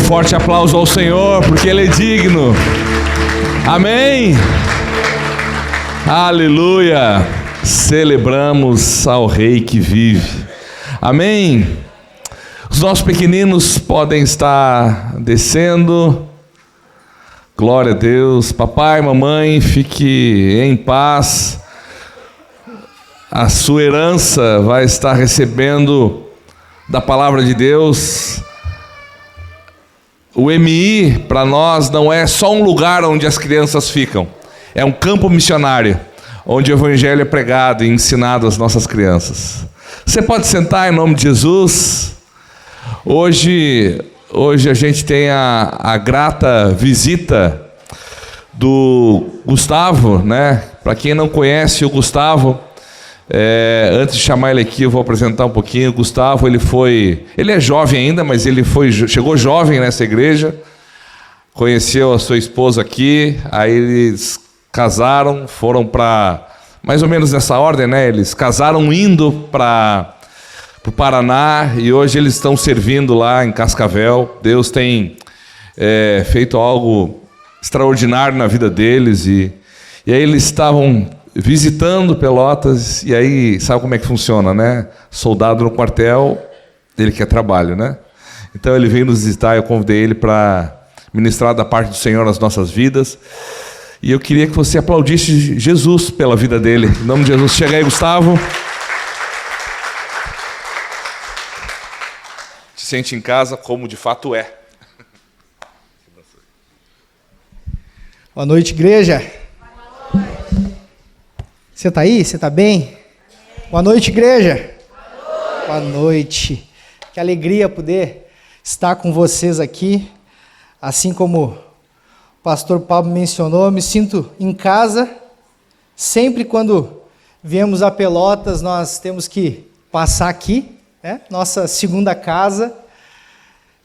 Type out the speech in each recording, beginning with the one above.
forte aplauso ao Senhor, porque Ele é digno. Amém? Aleluia! Celebramos ao Rei que vive. Amém? Os nossos pequeninos podem estar descendo. Glória a Deus. Papai, mamãe, fique em paz. A sua herança vai estar recebendo da palavra de Deus. O MI para nós não é só um lugar onde as crianças ficam, é um campo missionário, onde o evangelho é pregado e ensinado às nossas crianças. Você pode sentar em nome de Jesus. Hoje a gente tem a grata visita do Gustavo, né? Para quem não conhece o Gustavo, antes de chamar ele aqui, eu vou apresentar um pouquinho. O Gustavo, ele é jovem ainda, mas chegou jovem nessa igreja, conheceu a sua esposa aqui, aí eles casaram, foram para, mais ou menos nessa ordem, né? Eles casaram indo para o Paraná, e hoje eles estão servindo lá em Cascavel. Deus tem feito algo extraordinário na vida deles, e aí eles estavam visitando Pelotas, e aí, sabe como é que funciona, né? Soldado no quartel, ele quer trabalho, né? Então ele veio nos visitar, eu convidei ele para ministrar da parte do Senhor nas nossas vidas, e eu queria que você aplaudisse Jesus pela vida dele. Em nome de Jesus, chega aí, Gustavo. Se sente em casa, como de fato é. Boa noite, igreja. Você está aí? Você está bem? Boa noite, igreja. Boa noite. Que alegria poder estar com vocês aqui. Assim como o pastor Pablo mencionou, eu me sinto em casa. Sempre quando viemos a Pelotas, nós temos que passar aqui, né? Nossa segunda casa.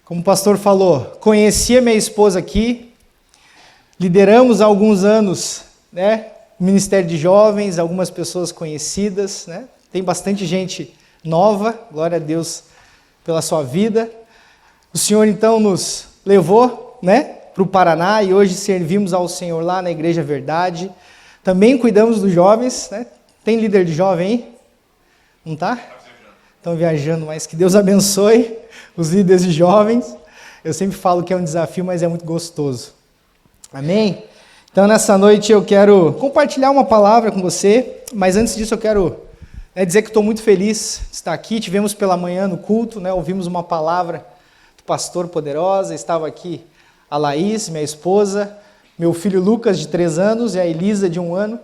Como o pastor falou, conheci a minha esposa aqui. Lideramos há alguns anos, né? Ministério de Jovens, algumas pessoas conhecidas, né? Tem bastante gente nova, glória a Deus pela sua vida. O Senhor então nos levou, né, para o Paraná, e hoje servimos ao Senhor lá na Igreja Verdade. Também cuidamos dos jovens, né? Tem líder de jovem aí? Não tá? Estão viajando, mas que Deus abençoe os líderes de jovens. Eu sempre falo que é um desafio, mas é muito gostoso. Amém? Então, nessa noite eu quero compartilhar uma palavra com você, mas antes disso eu quero dizer que estou muito feliz de estar aqui. Tivemos pela manhã no culto, né, ouvimos uma palavra do pastor poderosa, estava aqui a Laís, minha esposa, meu filho Lucas, de 3 anos, e a Elisa, de 1 ano.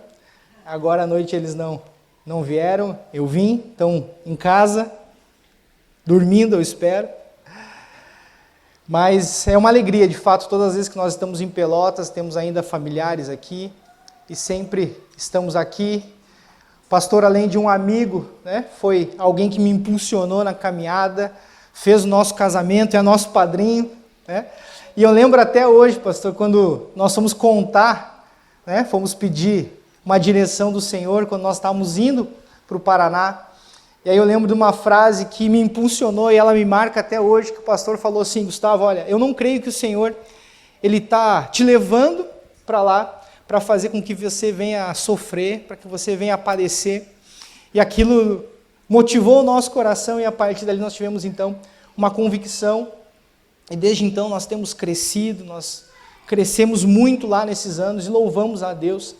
Agora à noite eles não vieram, eu vim, estão em casa, dormindo, eu espero. Mas é uma alegria, de fato, todas as vezes que nós estamos em Pelotas, temos ainda familiares aqui, e sempre estamos aqui. O pastor, além de um amigo, né, foi alguém que me impulsionou na caminhada, fez o nosso casamento, é nosso padrinho, né? E eu lembro até hoje, pastor, quando nós fomos contar, né, fomos pedir uma direção do Senhor, quando nós estávamos indo para o Paraná. E aí eu lembro de uma frase que me impulsionou e ela me marca até hoje, que o pastor falou assim: Gustavo, olha, eu não creio que o Senhor ele está te levando para lá para fazer com que você venha a sofrer, para que você venha a padecer. E aquilo motivou o nosso coração, e a partir dali nós tivemos então uma convicção, e desde então nós temos crescido, nós crescemos muito lá nesses anos, e louvamos a Deus,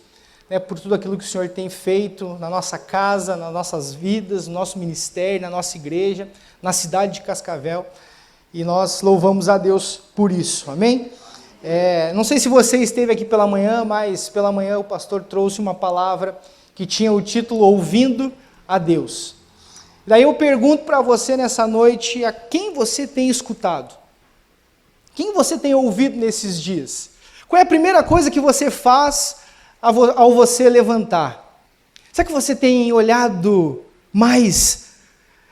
né, por tudo aquilo que o Senhor tem feito na nossa casa, nas nossas vidas, no nosso ministério, na nossa igreja, na cidade de Cascavel, e nós louvamos a Deus por isso, amém? Não sei se você esteve aqui pela manhã, mas pela manhã o pastor trouxe uma palavra que tinha o título Ouvindo a Deus. Daí eu pergunto para você nessa noite, a quem você tem escutado? Quem você tem ouvido nesses dias? Qual é a primeira coisa que você faz ao você levantar? Será que você tem olhado mais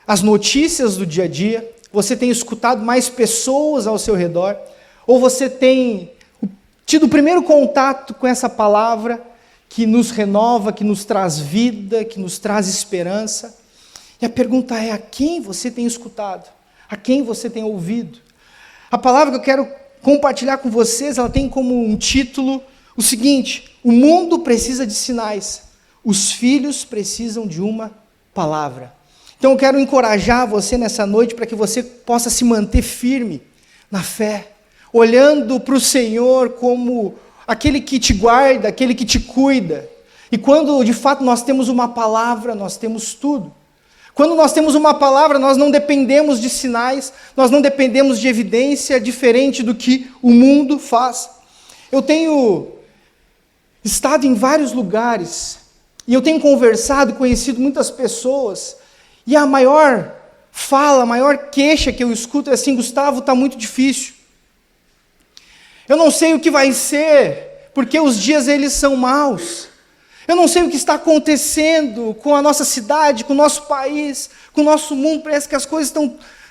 as notícias do dia a dia? Você tem escutado mais pessoas ao seu redor? Ou você tem tido o primeiro contato com essa palavra que nos renova, que nos traz vida, que nos traz esperança? E a pergunta é: a quem você tem escutado? A quem você tem ouvido? A palavra que eu quero compartilhar com vocês, ela tem como um título o seguinte: o mundo precisa de sinais, os filhos precisam de uma palavra. Então eu quero encorajar você nessa noite para que você possa se manter firme na fé, olhando para o Senhor como aquele que te guarda, aquele que te cuida. E quando de fato nós temos uma palavra, nós temos tudo. Quando nós temos uma palavra, nós não dependemos de sinais, nós não dependemos de evidência diferente do que o mundo faz. Eu tenho estado em vários lugares, e eu tenho conversado, conhecido muitas pessoas, e a maior fala, a maior queixa que eu escuto é assim: Gustavo, está muito difícil. Eu não sei o que vai ser, porque os dias eles são maus. Eu não sei o que está acontecendo com a nossa cidade, com o nosso país, com o nosso mundo. Parece que as coisas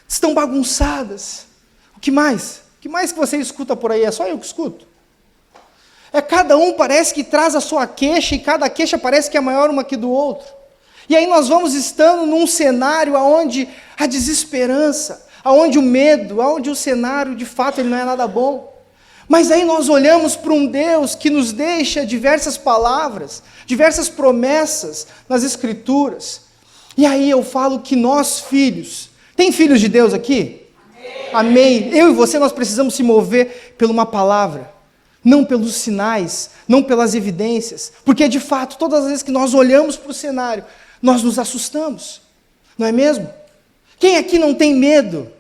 estão bagunçadas. O que mais? O que mais que você escuta por aí? É só eu que escuto? Cada um parece que traz a sua queixa, e cada queixa parece que é maior uma que do outro. E aí nós vamos estando num cenário onde a desesperança, onde o medo, onde o cenário de fato ele não é nada bom. Mas aí nós olhamos para um Deus que nos deixa diversas palavras, diversas promessas nas Escrituras. E aí eu falo que nós filhos, tem filhos de Deus aqui? Amém. Eu e você, nós precisamos se mover por uma palavra, não pelos sinais, não pelas evidências, porque de fato, todas as vezes que nós olhamos para o cenário, nós nos assustamos, não é mesmo? Quem aqui não tem medo?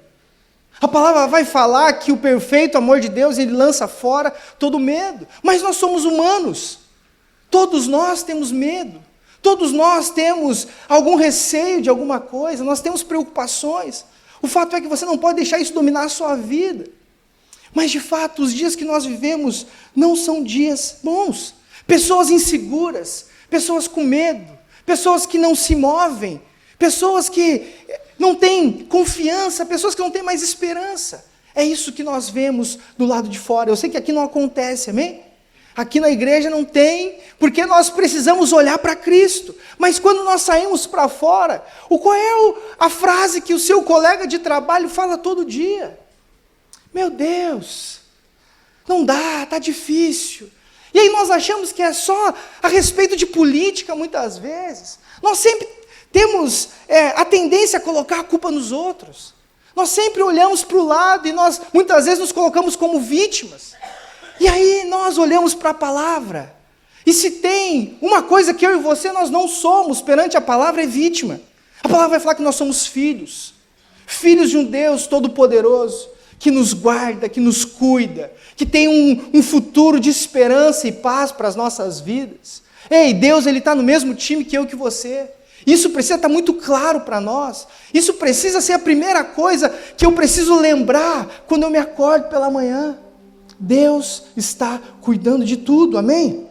A palavra vai falar que o perfeito amor de Deus, ele lança fora todo medo. Mas nós somos humanos. Todos nós temos medo. Todos nós temos algum receio de alguma coisa. Nós temos preocupações. O fato é que você não pode deixar isso dominar a sua vida. Mas de fato, os dias que nós vivemos não são dias bons. Pessoas inseguras, pessoas com medo, pessoas que não se movem, pessoas que não têm confiança, pessoas que não têm mais esperança. É isso que nós vemos do lado de fora. Eu sei que aqui não acontece, amém? Aqui na igreja não tem, porque nós precisamos olhar para Cristo. Mas quando nós saímos para fora, qual é a frase que o seu colega de trabalho fala todo dia? Meu Deus, não dá, está difícil. E aí nós achamos que é só a respeito de política, muitas vezes. Nós sempre temos a tendência a colocar a culpa nos outros. Nós sempre olhamos para o lado e nós muitas vezes nos colocamos como vítimas. E aí nós olhamos para a palavra. E se tem uma coisa que eu e você nós não somos perante a palavra, é vítima. A palavra vai falar que nós somos filhos. Filhos de um Deus todo-poderoso, que nos guarda, que nos cuida, que tem um futuro de esperança e paz para as nossas vidas. Ei, Deus, Ele está no mesmo time que eu e que você. Isso precisa estar muito claro para nós. Isso precisa ser a primeira coisa que eu preciso lembrar quando eu me acordo pela manhã. Deus está cuidando de tudo, amém?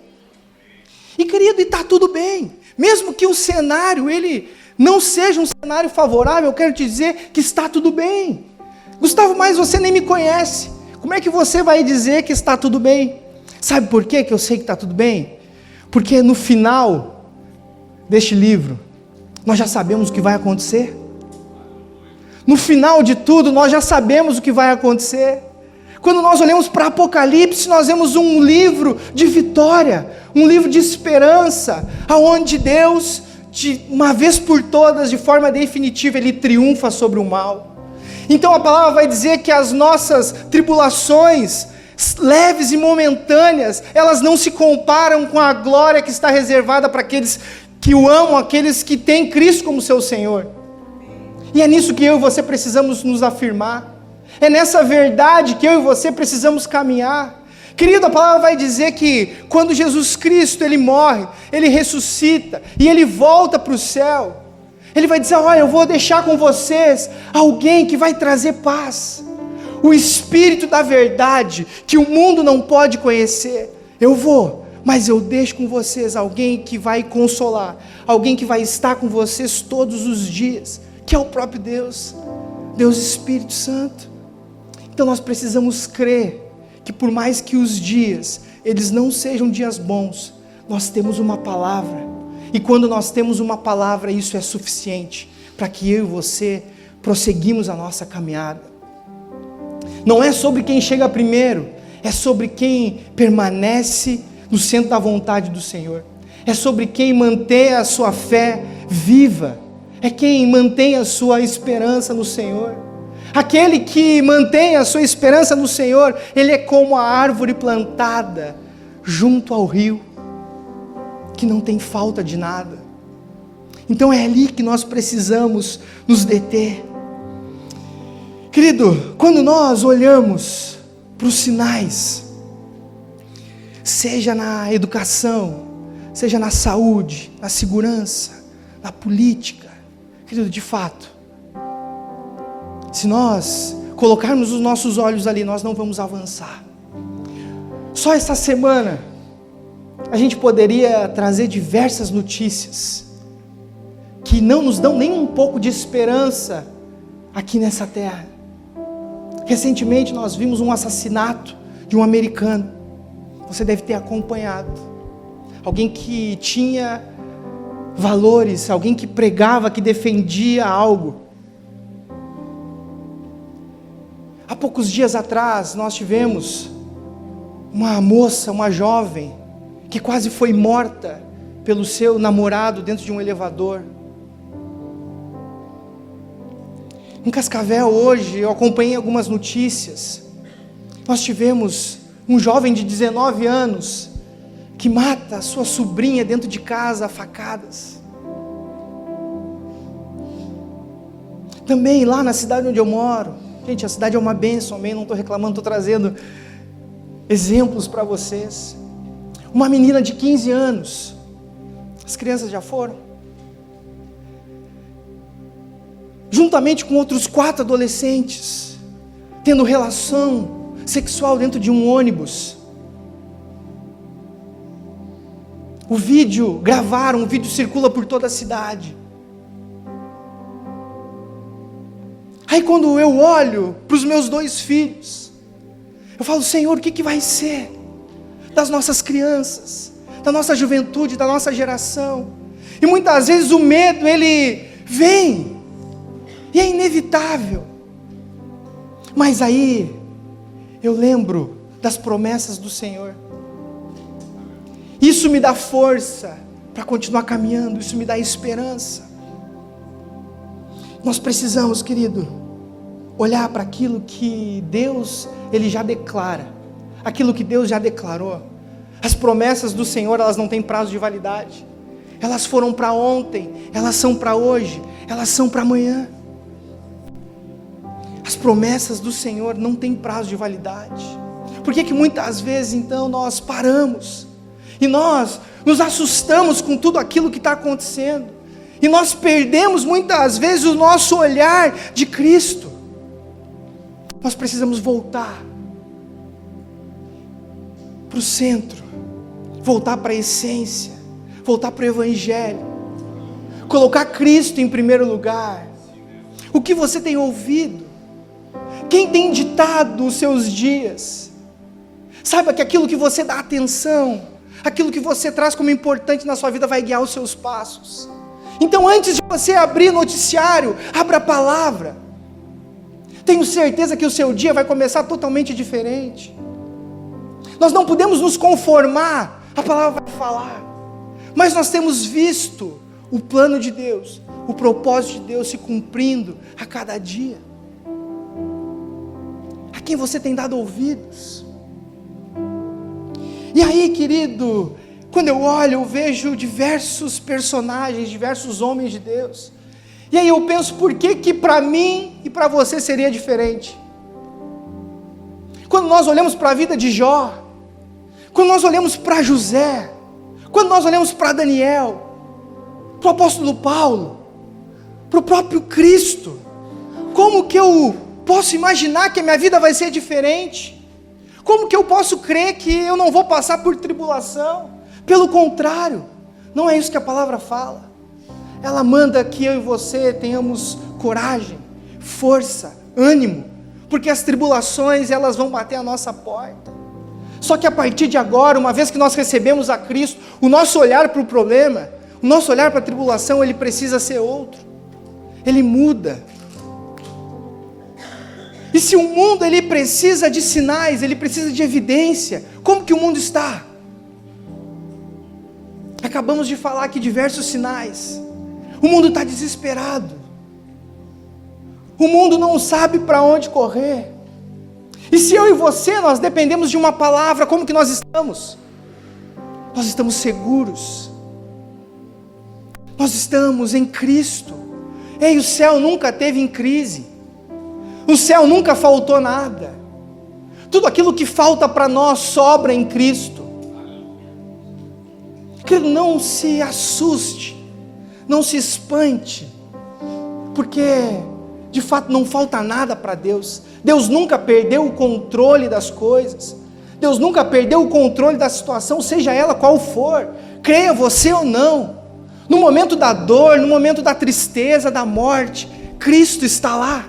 E querido, está tudo bem. Mesmo que o cenário ele não seja um cenário favorável, eu quero te dizer que está tudo bem. Gustavo, mas você nem me conhece. Como é que você vai dizer que está tudo bem? Sabe por quê que eu sei que está tudo bem? Porque no final deste livro, nós já sabemos o que vai acontecer. No final de tudo, nós já sabemos o que vai acontecer. Quando nós olhamos para Apocalipse, nós vemos um livro de vitória, um livro de esperança, aonde Deus, de uma vez por todas, de forma definitiva, Ele triunfa sobre o mal. Então a palavra vai dizer que as nossas tribulações, leves e momentâneas, elas não se comparam com a glória que está reservada para aqueles que o amam, aqueles que têm Cristo como seu Senhor. E é nisso que eu e você precisamos nos afirmar. É nessa verdade que eu e você precisamos caminhar. Querido, a palavra vai dizer que quando Jesus Cristo, Ele morre, Ele ressuscita e Ele volta para o céu, Ele vai dizer: olha, eu vou deixar com vocês alguém que vai trazer paz. O Espírito da verdade, que o mundo não pode conhecer. Eu vou, mas eu deixo com vocês alguém que vai consolar, alguém que vai estar com vocês todos os dias, que é o próprio Deus, Deus Espírito Santo. Então nós precisamos crer que por mais que os dias, eles não sejam dias bons, nós temos uma palavra, e quando nós temos uma palavra, isso é suficiente, para que eu e você prosseguimos a nossa caminhada. Não é sobre quem chega primeiro, é sobre quem permanece no centro da vontade do Senhor. É sobre quem mantém a sua fé viva. É quem mantém a sua esperança no Senhor. Aquele que mantém a sua esperança no Senhor, ele é como a árvore plantada junto ao rio, que não tem falta de nada. Então é ali que nós precisamos nos deter. Querido, quando nós olhamos para os sinais, seja na educação, seja na saúde, na segurança, na política, querido, de fato, se nós colocarmos os nossos olhos ali, nós não vamos avançar. Só esta semana, a gente poderia trazer diversas notícias que não nos dão nem um pouco de esperança aqui nessa terra. Recentemente nós vimos um assassinato de um americano. Você deve ter acompanhado. Alguém que tinha valores, alguém que pregava, que defendia algo. Há poucos dias atrás nós tivemos uma moça, uma jovem, que quase foi morta pelo seu namorado dentro de um elevador. Em Cascavel hoje, eu acompanhei algumas notícias. Nós tivemos um jovem de 19 anos que mata a sua sobrinha dentro de casa a facadas. Também lá na cidade onde eu moro, gente, a cidade é uma bênção, amém? Não estou reclamando, estou trazendo exemplos para vocês. Uma menina de 15 anos, as crianças já foram, juntamente com outros 4 adolescentes, tendo relação sexual dentro de um ônibus. O vídeo circula por toda a cidade. Aí quando eu olho para os meus 2 filhos, eu falo, Senhor, o que vai ser das nossas crianças, da nossa juventude, da nossa geração? E muitas vezes o medo, ele vem, e é inevitável. Mas aí, eu lembro das promessas do Senhor. Isso me dá força para continuar caminhando, isso me dá esperança. Nós precisamos, querido, olhar para aquilo que Deus, Ele já declara, aquilo que Deus já declarou. As promessas do Senhor, elas não têm prazo de validade. Elas foram para ontem, elas são para hoje, elas são para amanhã. As promessas do Senhor não têm prazo de validade. Por que muitas vezes então nós paramos e nós nos assustamos com tudo aquilo que está acontecendo, e nós perdemos muitas vezes o nosso olhar de Cristo? Nós precisamos voltar para o centro, voltar para a essência, voltar para o Evangelho, colocar Cristo em primeiro lugar. O que você tem ouvido? Quem tem ditado os seus dias? Saiba que aquilo que você dá atenção, aquilo que você traz como importante na sua vida vai guiar os seus passos. Então, antes de você abrir noticiário, abra a palavra. Tenho certeza que o seu dia vai começar totalmente diferente. Nós não podemos nos conformar, a palavra vai falar, mas nós temos visto o plano de Deus, o propósito de Deus se cumprindo a cada dia. A quem você tem dado ouvidos? E aí, querido, quando eu olho, eu vejo diversos personagens, diversos homens de Deus, e aí eu penso, por que para mim e para você seria diferente? Quando nós olhamos para a vida de Jó, quando nós olhamos para José, quando nós olhamos para Daniel, para o apóstolo Paulo, para o próprio Cristo, como que eu posso imaginar que a minha vida vai ser diferente? Como que eu posso crer que eu não vou passar por tribulação? Pelo contrário, não é isso que a palavra fala. Ela manda que eu e você tenhamos coragem, força, ânimo, porque as tribulações, elas vão bater a nossa porta. Só que a partir de agora, uma vez que nós recebemos a Cristo, o nosso olhar para o problema, o nosso olhar para a tribulação, ele precisa ser outro. Ele muda. E se o mundo ele precisa de sinais, ele precisa de evidência, como que o mundo está? Acabamos de falar aqui diversos sinais. O mundo está desesperado. O mundo não sabe para onde correr. E se eu e você, nós dependemos de uma palavra, como que nós estamos? Nós estamos seguros. Nós estamos em Cristo. Ei, o céu nunca teve em crise. O céu nunca faltou nada. Tudo aquilo que falta para nós sobra em Cristo. Querido, não se assuste, não se espante, porque de fato não falta nada para Deus. Deus nunca perdeu o controle das coisas. Deus nunca perdeu o controle da situação, seja ela qual for, creia você ou não. No momento da dor, no momento da tristeza, da morte, Cristo está lá.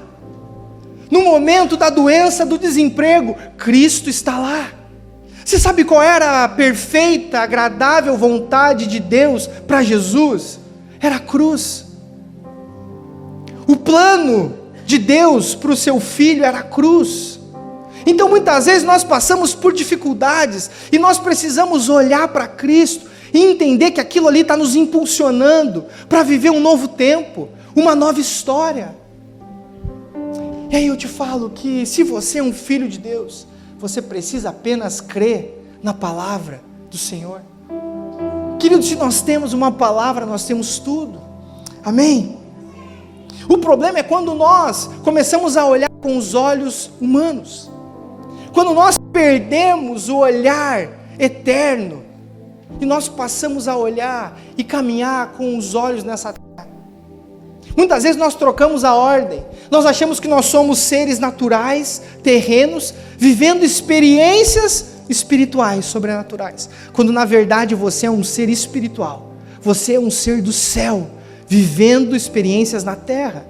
No momento da doença, do desemprego, Cristo está lá. Você sabe qual era a perfeita, agradável vontade de Deus para Jesus? Era a cruz. O plano de Deus para o seu filho era a cruz. Então muitas vezes nós passamos por dificuldades e nós precisamos olhar para Cristo e entender que aquilo ali está nos impulsionando para viver um novo tempo, uma nova história. E aí eu te falo que se você é um filho de Deus, você precisa apenas crer na palavra do Senhor. Querido, se nós temos uma palavra, nós temos tudo. Amém? O problema é quando nós começamos a olhar com os olhos humanos. Quando nós perdemos o olhar eterno e nós passamos a olhar e caminhar com os olhos nessa terra. Muitas vezes nós trocamos a ordem. Nós achamos que nós somos seres naturais, terrenos, vivendo experiências espirituais, sobrenaturais. Quando na verdade você é um ser espiritual. Você é um ser do céu, vivendo experiências na terra.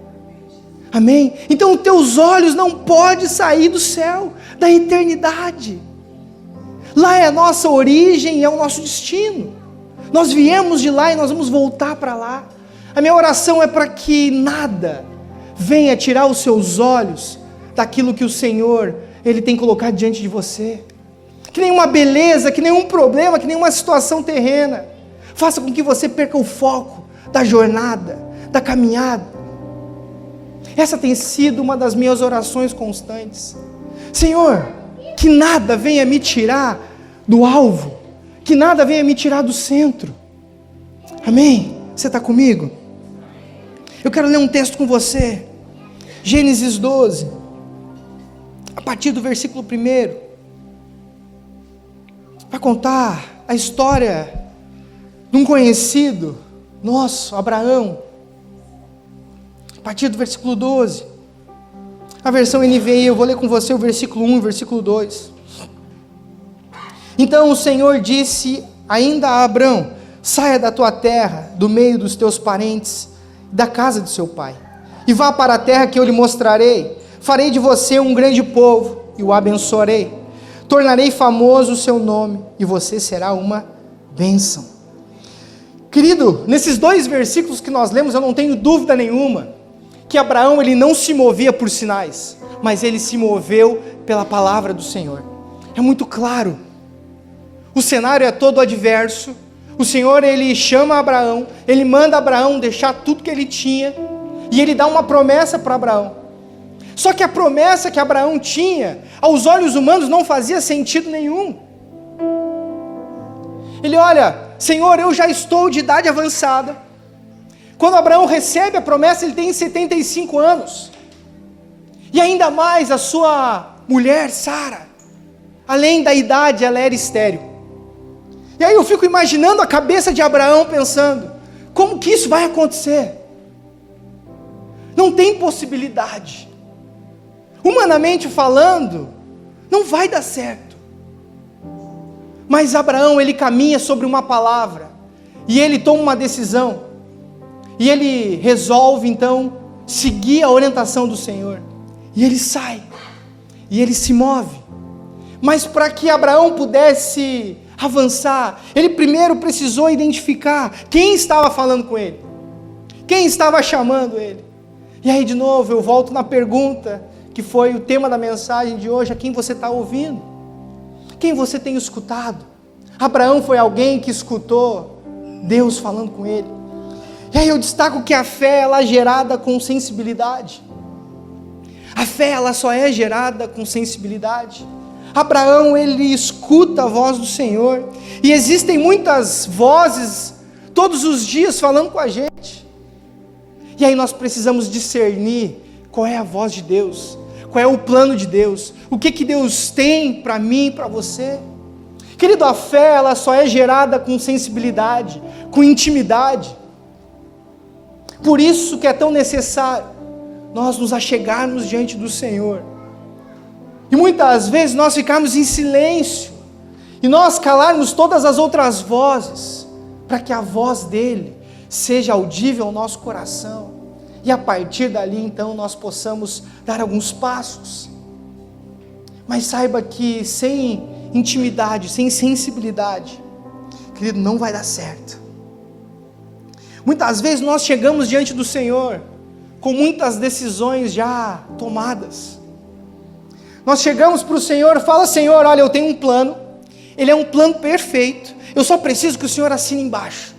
Amém? Então os teus olhos não podem sair do céu, da eternidade. Lá é a nossa origem e é o nosso destino. Nós viemos de lá e nós vamos voltar para lá. A minha oração é para que nada venha tirar os seus olhos daquilo que o Senhor, Ele tem colocado diante de você. Que nenhuma beleza, que nenhum problema, que nenhuma situação terrena faça com que você perca o foco da jornada, da caminhada. Essa tem sido uma das minhas orações constantes. Senhor, que nada venha me tirar do alvo, que nada venha me tirar do centro. Amém? Você está comigo? Eu quero ler um texto com você, Gênesis 12, a partir do versículo 1, vai contar a história de um conhecido nosso, Abraão, a partir do versículo 12, a versão NVI, eu vou ler com você o versículo 1 e o versículo 2. Então o Senhor disse ainda a Abrão: saia da tua terra, do meio dos teus parentes, da casa de seu pai, e vá para a terra que eu lhe mostrarei. Farei de você um grande povo, e o abençoarei. Tornarei famoso o seu nome, e você será uma bênção. Querido, nesses dois versículos que nós lemos, eu não tenho dúvida nenhuma, que Abraão ele não se movia por sinais, mas ele se moveu pela palavra do Senhor. É muito claro. O cenário é todo adverso. O Senhor, Ele chama Abraão, Ele manda Abraão deixar tudo que ele tinha, e Ele dá uma promessa para Abraão. Só que a promessa que Abraão tinha, aos olhos humanos, não fazia sentido nenhum. Ele olha: Senhor, eu já estou de idade avançada. Quando Abraão recebe a promessa, ele tem 75 anos. E ainda mais a sua mulher, Sara, além da idade, ela era estéril. E aí eu fico imaginando a cabeça de Abraão pensando: como que isso vai acontecer? Não tem possibilidade. Humanamente falando, não vai dar certo. Mas Abraão, ele caminha sobre uma palavra, e ele toma uma decisão, e ele resolve então seguir a orientação do Senhor, e ele sai, e ele se move. Mas para que Abraão pudesse avançar, ele primeiro precisou identificar quem estava falando com ele, quem estava chamando ele. E aí de novo eu volto na pergunta que foi o tema da mensagem de hoje, a quem você está ouvindo, quem você tem escutado. Abraão foi alguém que escutou Deus falando com ele. E aí eu destaco que a fé, ela é gerada com sensibilidade. A fé, ela só é gerada com sensibilidade. Abraão, ele escuta a voz do Senhor, e existem muitas vozes, todos os dias falando com a gente, e aí nós precisamos discernir qual é a voz de Deus, qual é o plano de Deus, o que Deus tem para mim e para você. Querido, a fé, ela só é gerada com sensibilidade, com intimidade. Por isso que é tão necessário nós nos achegarmos diante do Senhor. E muitas vezes nós ficarmos em silêncio, e nós calarmos todas as outras vozes, para que a voz dele seja audível ao nosso coração, e a partir dali então nós possamos dar alguns passos. Mas saiba que sem intimidade, sem sensibilidade, querido, não vai dar certo. Muitas vezes nós chegamos diante do Senhor com muitas decisões já tomadas. Nós chegamos para o Senhor, fala: Senhor, olha, eu tenho um plano, ele é um plano perfeito, eu só preciso que o Senhor assine embaixo,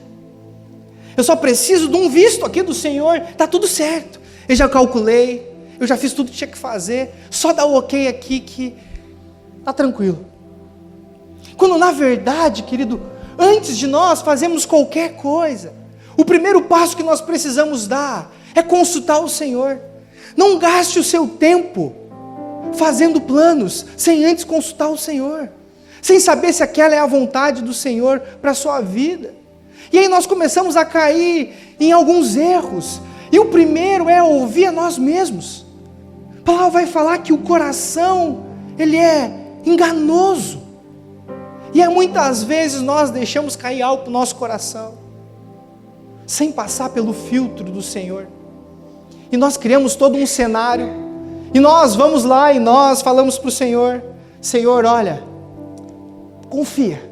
eu só preciso de um visto aqui do Senhor, está tudo certo, eu já calculei, eu já fiz tudo que tinha que fazer, só dá o ok aqui que está tranquilo. Quando na verdade, querido, antes de nós fazermos qualquer coisa, o primeiro passo que nós precisamos dar é consultar o Senhor. Não gaste o seu tempo fazendo planos, sem antes consultar o Senhor, sem saber se aquela é a vontade do Senhor para a sua vida. E aí nós começamos a cair em alguns erros, e o primeiro é ouvir a nós mesmos. A palavra vai falar que o coração, ele é enganoso, e muitas vezes nós deixamos cair algo no nosso coração, sem passar pelo filtro do Senhor, e nós criamos todo um cenário, e nós vamos lá e nós falamos para o Senhor: Senhor, olha, confia.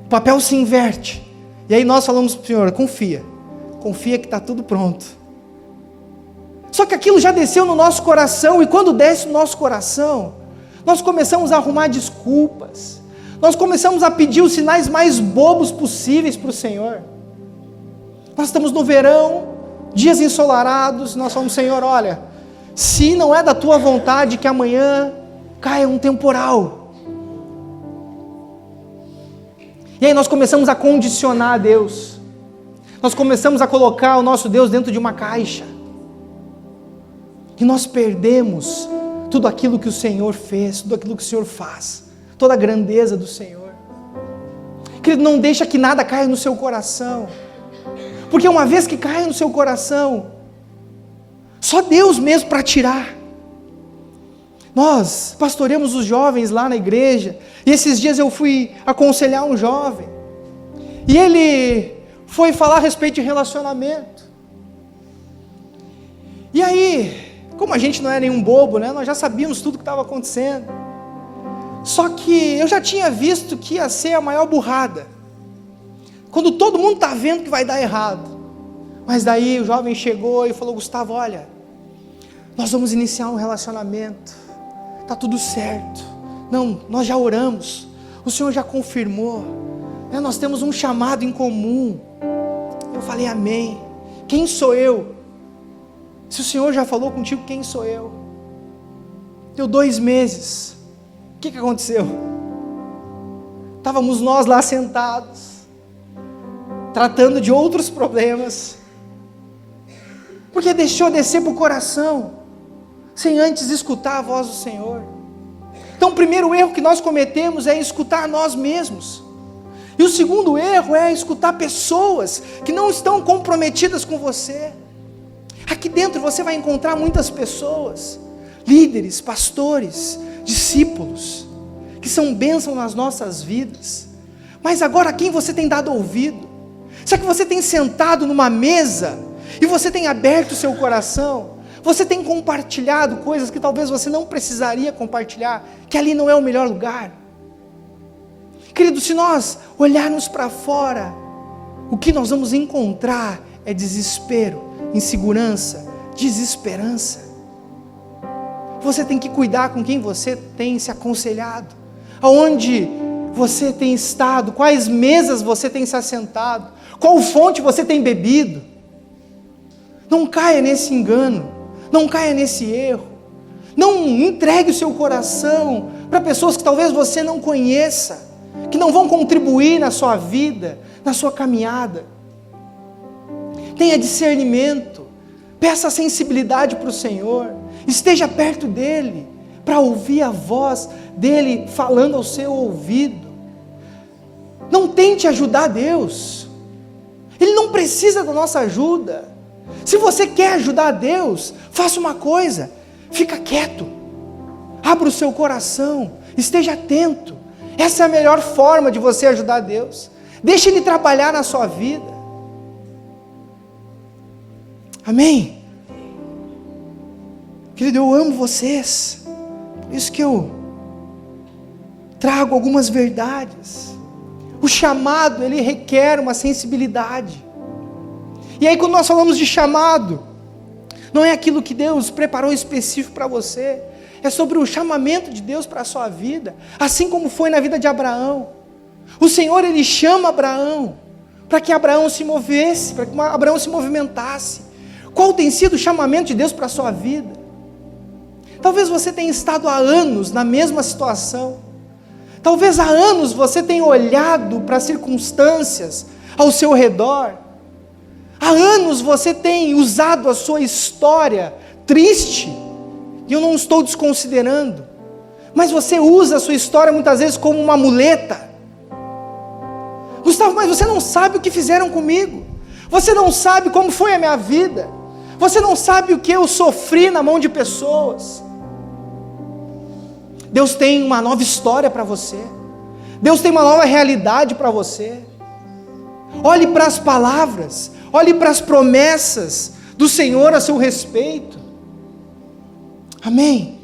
O papel se inverte, e aí nós falamos para o Senhor: confia que está tudo pronto. Só que aquilo já desceu no nosso coração, e quando desce no nosso coração, nós começamos a arrumar desculpas, nós começamos a pedir os sinais mais bobos possíveis para o Senhor. Nós estamos no verão, dias ensolarados, nós falamos: Senhor, olha, se não é da tua vontade que amanhã caia um temporal. E aí nós começamos a condicionar a Deus, nós começamos a colocar o nosso Deus dentro de uma caixa, e nós perdemos tudo aquilo que o Senhor fez, tudo aquilo que o Senhor faz, toda a grandeza do Senhor. Querido, não deixa que nada caia no seu coração, porque uma vez que cai no seu coração, só Deus mesmo para tirar. Nós pastoreamos os jovens lá na igreja, e esses dias eu fui aconselhar um jovem, e ele foi falar a respeito de relacionamento. E aí, como a gente não é nenhum bobo, né, nós já sabíamos tudo o que estava acontecendo, só que eu já tinha visto que ia ser a maior burrada, quando todo mundo está vendo que vai dar errado. Mas daí o jovem chegou e falou: Gustavo, olha, nós vamos iniciar um relacionamento, está tudo certo, não, nós já oramos, o Senhor já confirmou, né, nós temos um chamado em comum. Eu falei: amém. Quem sou eu? Se o Senhor já falou contigo, quem sou eu? Deu 2 meses, o que aconteceu? Estávamos nós lá sentados, tratando de outros problemas, porque deixou descer para o coração, sem antes escutar a voz do Senhor. Então o primeiro erro que nós cometemos é escutar nós mesmos, e o segundo erro é escutar pessoas que não estão comprometidas com você. Aqui dentro você vai encontrar muitas pessoas, líderes, pastores, discípulos, que são bênção nas nossas vidas, mas agora a quem você tem dado ouvido? Será que você tem sentado numa mesa e você tem aberto o seu coração? Você tem compartilhado coisas que talvez você não precisaria compartilhar, que ali não é o melhor lugar? Querido, se nós olharmos para fora, o que nós vamos encontrar é desespero, insegurança, desesperança. Você tem que cuidar com quem você tem se aconselhado, aonde você tem estado, quais mesas você tem se assentado, qual fonte você tem bebido. Não caia nesse engano, não caia nesse erro, não entregue o seu coração para pessoas que talvez você não conheça, que não vão contribuir na sua vida, na sua caminhada. Tenha discernimento, peça sensibilidade para o Senhor, esteja perto dEle, para ouvir a voz dEle falando ao seu ouvido. Não tente ajudar Deus, Ele não precisa da nossa ajuda. Se você quer ajudar a Deus, faça uma coisa, fica quieto, abra o seu coração, esteja atento. Essa é a melhor forma de você ajudar a Deus. Deixe Ele trabalhar na sua vida. Amém? Querido, eu amo vocês, por isso que eu trago algumas verdades. O chamado, ele requer uma sensibilidade. E aí quando nós falamos de chamado, não é aquilo que Deus preparou específico para você, é sobre o chamamento de Deus para a sua vida, assim como foi na vida de Abraão. O Senhor, Ele chama Abraão, para que Abraão se movesse, para que Abraão se movimentasse. Qual tem sido o chamamento de Deus para a sua vida? Talvez você tenha estado há anos na mesma situação, talvez há anos você tenha olhado para as circunstâncias ao seu redor, há anos você tem usado a sua história triste, e eu não estou desconsiderando, mas você usa a sua história muitas vezes como uma muleta. Gustavo, mas você não sabe o que fizeram comigo, você não sabe como foi a minha vida, você não sabe o que eu sofri na mão de pessoas. Deus tem uma nova história para você, Deus tem uma nova realidade para você. Olhe para as palavras, olhe para as promessas do Senhor a seu respeito. Amém?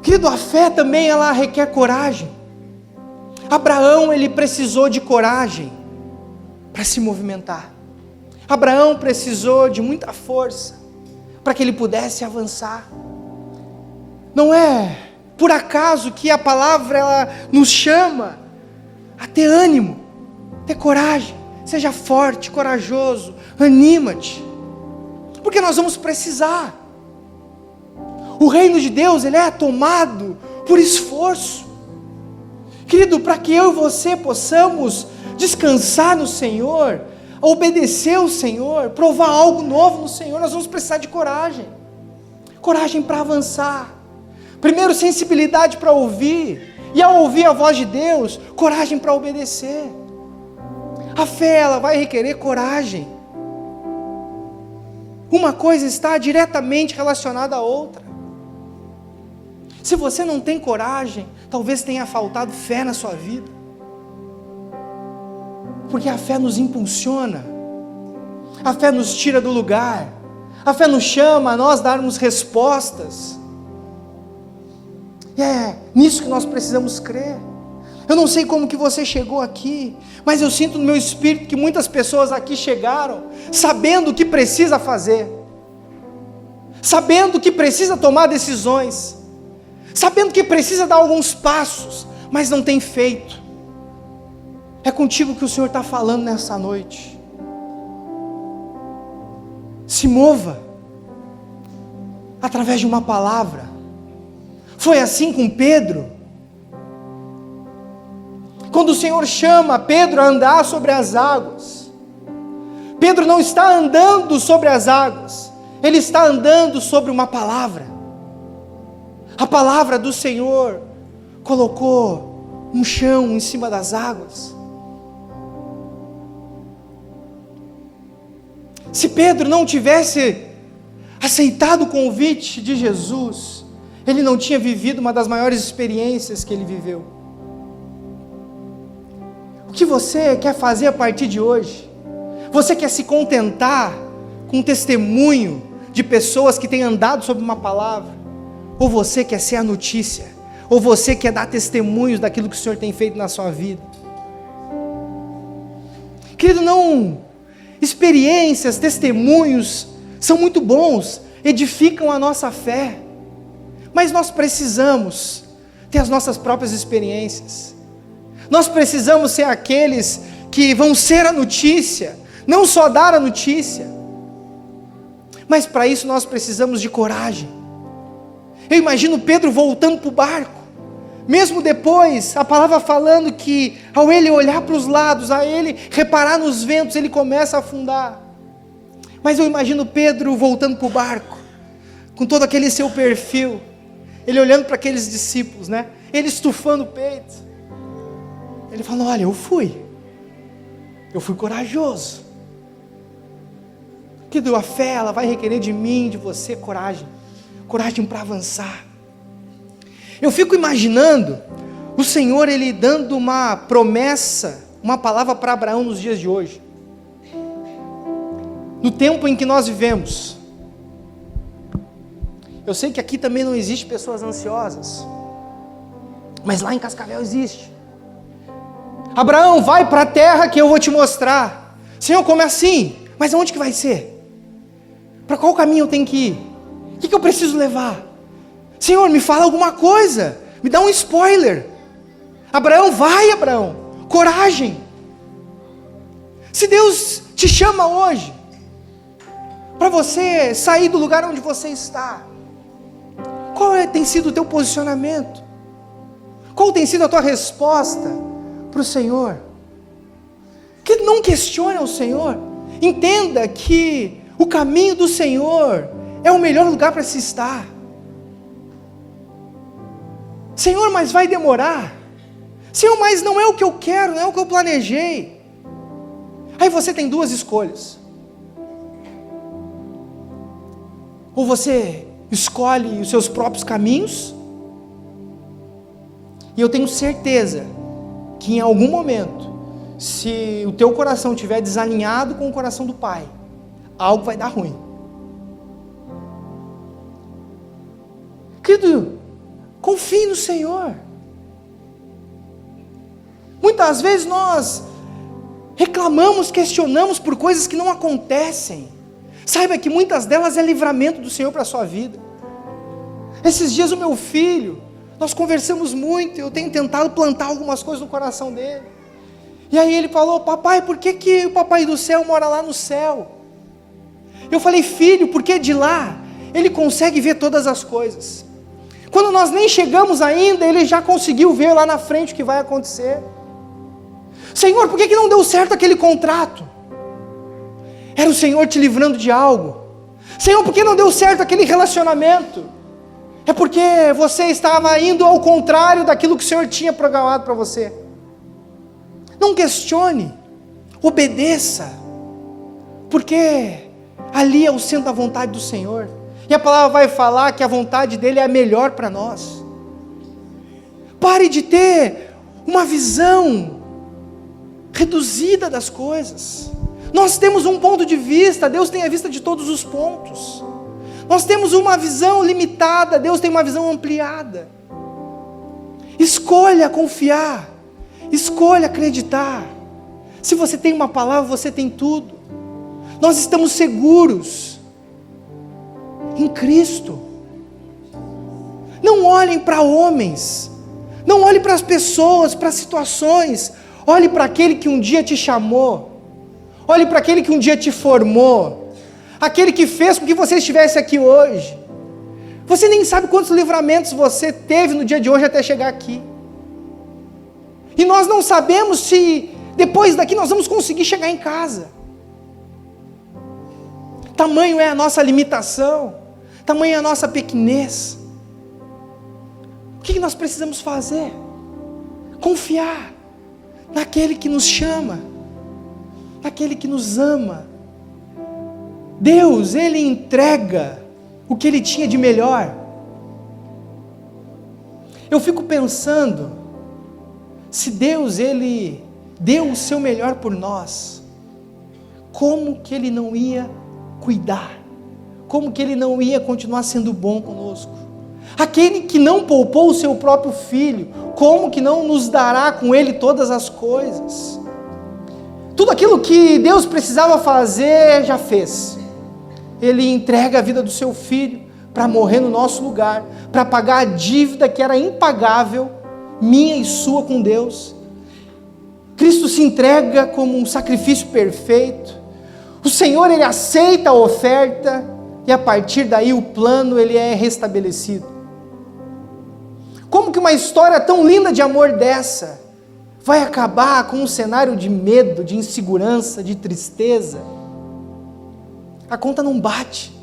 Querido, a fé também ela requer coragem. Abraão, ele precisou de coragem para se movimentar. Abraão precisou de muita força para que ele pudesse avançar. Não é por acaso que a palavra ela nos chama a ter ânimo, ter coragem, seja forte, corajoso, anima-te, porque nós vamos precisar. O reino de Deus, ele é tomado por esforço. Querido, para que eu e você possamos descansar no Senhor, obedecer ao Senhor, provar algo novo no Senhor, nós vamos precisar de coragem. Coragem para avançar. Primeiro, sensibilidade para ouvir, e ao ouvir a voz de Deus, coragem para obedecer. A fé, ela vai requerer coragem. Uma coisa está diretamente relacionada à outra. Se você não tem coragem, talvez tenha faltado fé na sua vida. Porque a fé nos impulsiona, a fé nos tira do lugar, a fé nos chama a nós darmos respostas. E é nisso que nós precisamos crer. Eu não sei como que você chegou aqui, mas eu sinto no meu espírito que muitas pessoas aqui chegaram sabendo o que precisa fazer, sabendo que precisa tomar decisões, sabendo que precisa dar alguns passos, mas não tem feito. É contigo que o Senhor está falando nessa noite. Se mova através de uma palavra. Foi assim com Pedro. Quando o Senhor chama Pedro a andar sobre as águas, Pedro não está andando sobre as águas, ele está andando sobre uma palavra. A palavra do Senhor colocou um chão em cima das águas. Se Pedro não tivesse aceitado o convite de Jesus, ele não tinha vivido uma das maiores experiências que ele viveu. O que você quer fazer a partir de hoje? Você quer se contentar com um testemunho de pessoas que têm andado sobre uma palavra? Ou você quer ser a notícia? Ou você quer dar testemunhos daquilo que o Senhor tem feito na sua vida? Querido, não experiências, testemunhos são muito bons, edificam a nossa fé, mas nós precisamos ter as nossas próprias experiências. Nós precisamos ser aqueles que vão ser a notícia, não só dar a notícia, mas para isso nós precisamos de coragem. Eu imagino Pedro voltando para o barco, mesmo depois, a palavra falando que ao ele olhar para os lados, a ele reparar nos ventos, ele começa a afundar. Mas eu imagino Pedro voltando para o barco, com todo aquele seu perfil, ele olhando para aqueles discípulos, né? Ele estufando o peito, ele falando: olha, eu fui corajoso, que a fé, ela vai requerer de mim, de você, coragem para avançar. Eu fico imaginando o Senhor, Ele dando uma promessa, uma palavra para Abraão nos dias de hoje, no tempo em que nós vivemos. Eu sei que aqui também não existe pessoas ansiosas, mas lá em Cascavel existe. Abraão, vai para a terra que eu vou te mostrar. Senhor, como é assim? Mas aonde que vai ser? Para qual caminho eu tenho que ir? O que eu preciso levar? Senhor, me fala alguma coisa, me dá um spoiler. Abraão, vai Abraão, coragem. Se Deus te chama hoje, para você sair do lugar onde você está, qual tem sido o teu posicionamento? Qual tem sido a tua resposta para o Senhor? Que não questione ao Senhor, entenda que o caminho do Senhor é o melhor lugar para se estar. Senhor, mas vai demorar. Senhor, mas não é o que eu quero, não é o que eu planejei. Aí você tem duas escolhas. Ou você escolhe os seus próprios caminhos, e eu tenho certeza que em algum momento, se o teu coração estiver desalinhado com o coração do Pai, algo vai dar ruim. Querido, confie no Senhor. Muitas vezes nós reclamamos, questionamos por coisas que não acontecem. Saiba que muitas delas é livramento do Senhor para a sua vida. Esses dias o meu filho, nós conversamos muito, eu tenho tentado plantar algumas coisas no coração dele. E aí ele falou: papai, por que o papai do céu mora lá no céu? Eu falei: filho, porque de lá ele consegue ver todas as coisas. Quando nós nem chegamos ainda, ele já conseguiu ver lá na frente o que vai acontecer. Senhor, por que não deu certo aquele contrato? Era o Senhor te livrando de algo. Senhor, por que não deu certo aquele relacionamento? É porque você estava indo ao contrário daquilo que o Senhor tinha programado para você. Não questione, obedeça, porque ali é o centro da vontade do Senhor. E a palavra vai falar que a vontade dele é a melhor para nós. Pare de ter uma visão reduzida das coisas. Nós temos um ponto de vista, Deus tem a vista de todos os pontos. Nós temos uma visão limitada, Deus tem uma visão ampliada. Escolha confiar, escolha acreditar. Se você tem uma palavra, você tem tudo. Nós estamos seguros em Cristo. Não olhem para homens, não olhe para as pessoas, para as situações. Olhe para aquele que um dia te chamou. Olhe para aquele que um dia te formou, aquele que fez com que você estivesse aqui hoje. Você nem sabe quantos livramentos você teve no dia de hoje até chegar aqui. E nós não sabemos se depois daqui nós vamos conseguir chegar em casa. Tamanho é a nossa limitação, tamanho é a nossa pequenez. O que nós precisamos fazer? Confiar naquele que nos chama, naquele que nos ama. Deus, Ele entrega o que Ele tinha de melhor. Eu fico pensando, se Deus, Ele deu o seu melhor por nós, como que Ele não ia cuidar? Como que Ele não ia continuar sendo bom conosco? Aquele que não poupou o seu próprio Filho, como que não nos dará com Ele todas as coisas? Tudo aquilo que Deus precisava fazer, já fez. Ele entrega a vida do seu filho para morrer no nosso lugar, para pagar a dívida que era impagável, minha e sua com Deus. Cristo se entrega como um sacrifício perfeito. O Senhor, Ele aceita a oferta, e a partir daí o plano, ele é restabelecido. Como que uma história tão linda de amor dessa vai acabar com um cenário de medo, de insegurança, de tristeza? A conta não bate.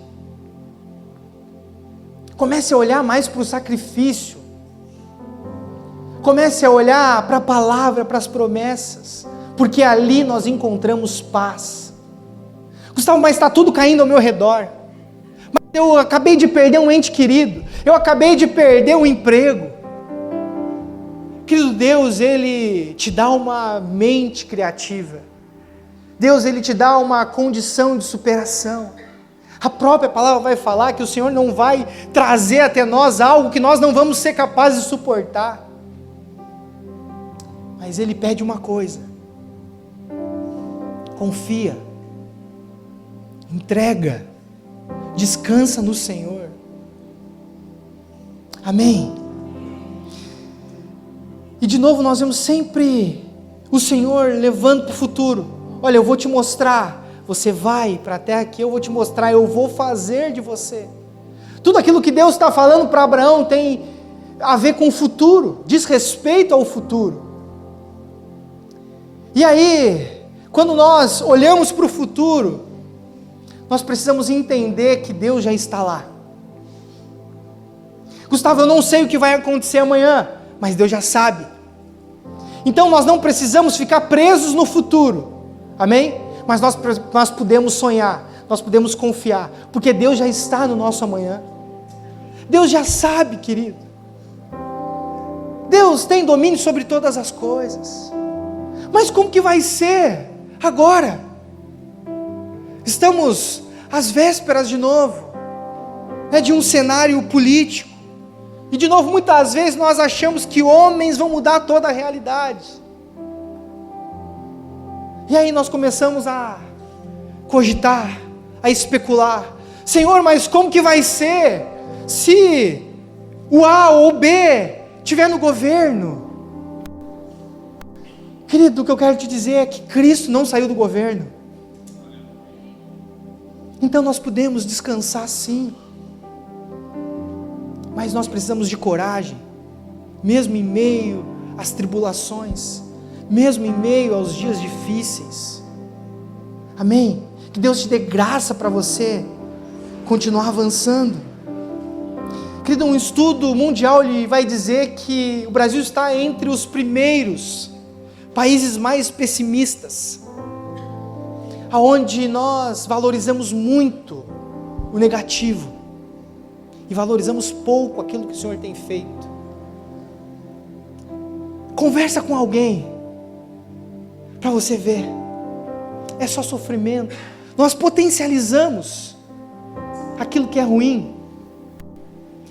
Comece a olhar mais para o sacrifício. Comece a olhar para a palavra, para as promessas, porque ali nós encontramos paz. Gustavo, mas está tudo caindo ao meu redor. Mas eu acabei de perder um ente querido. Eu acabei de perder um emprego. Querido, Deus, Ele te dá uma mente criativa. Deus, Ele te dá uma condição de superação. A própria palavra vai falar que o Senhor não vai trazer até nós algo que nós não vamos ser capazes de suportar. Mas Ele pede uma coisa: confia, entrega, descansa no Senhor. Amém? E de novo nós vemos sempre o Senhor levando para o futuro. Olha, eu vou te mostrar, você vai para a terra que eu vou te mostrar, eu vou fazer de você. Tudo aquilo que Deus está falando para Abraão tem a ver com o futuro, diz respeito ao futuro. E aí, quando nós olhamos para o futuro, nós precisamos entender que Deus já está lá. Gustavo, eu não sei o que vai acontecer amanhã, mas Deus já sabe. Então nós não precisamos ficar presos no futuro, amém? Mas nós podemos sonhar, nós podemos confiar, porque Deus já está no nosso amanhã. Deus já sabe, querido. Deus tem domínio sobre todas as coisas. Mas como que vai ser agora? Estamos às vésperas de novo, de um cenário político. E de novo, muitas vezes nós achamos que homens vão mudar toda a realidade. E aí nós começamos a cogitar, a especular. Senhor, mas como que vai ser se o A ou o B estiver no governo? Querido, o que eu quero te dizer é que Cristo não saiu do governo. Então nós podemos descansar sim. Mas nós precisamos de coragem, mesmo em meio às tribulações, mesmo em meio aos dias difíceis. Amém? Que Deus te dê graça para você continuar avançando. Querido, um estudo mundial ele vai dizer que o Brasil está entre os primeiros países mais pessimistas, aonde nós valorizamos muito o negativo e valorizamos pouco aquilo que o Senhor tem feito. Conversa com alguém para você ver. É só sofrimento. Nós potencializamos aquilo que é ruim.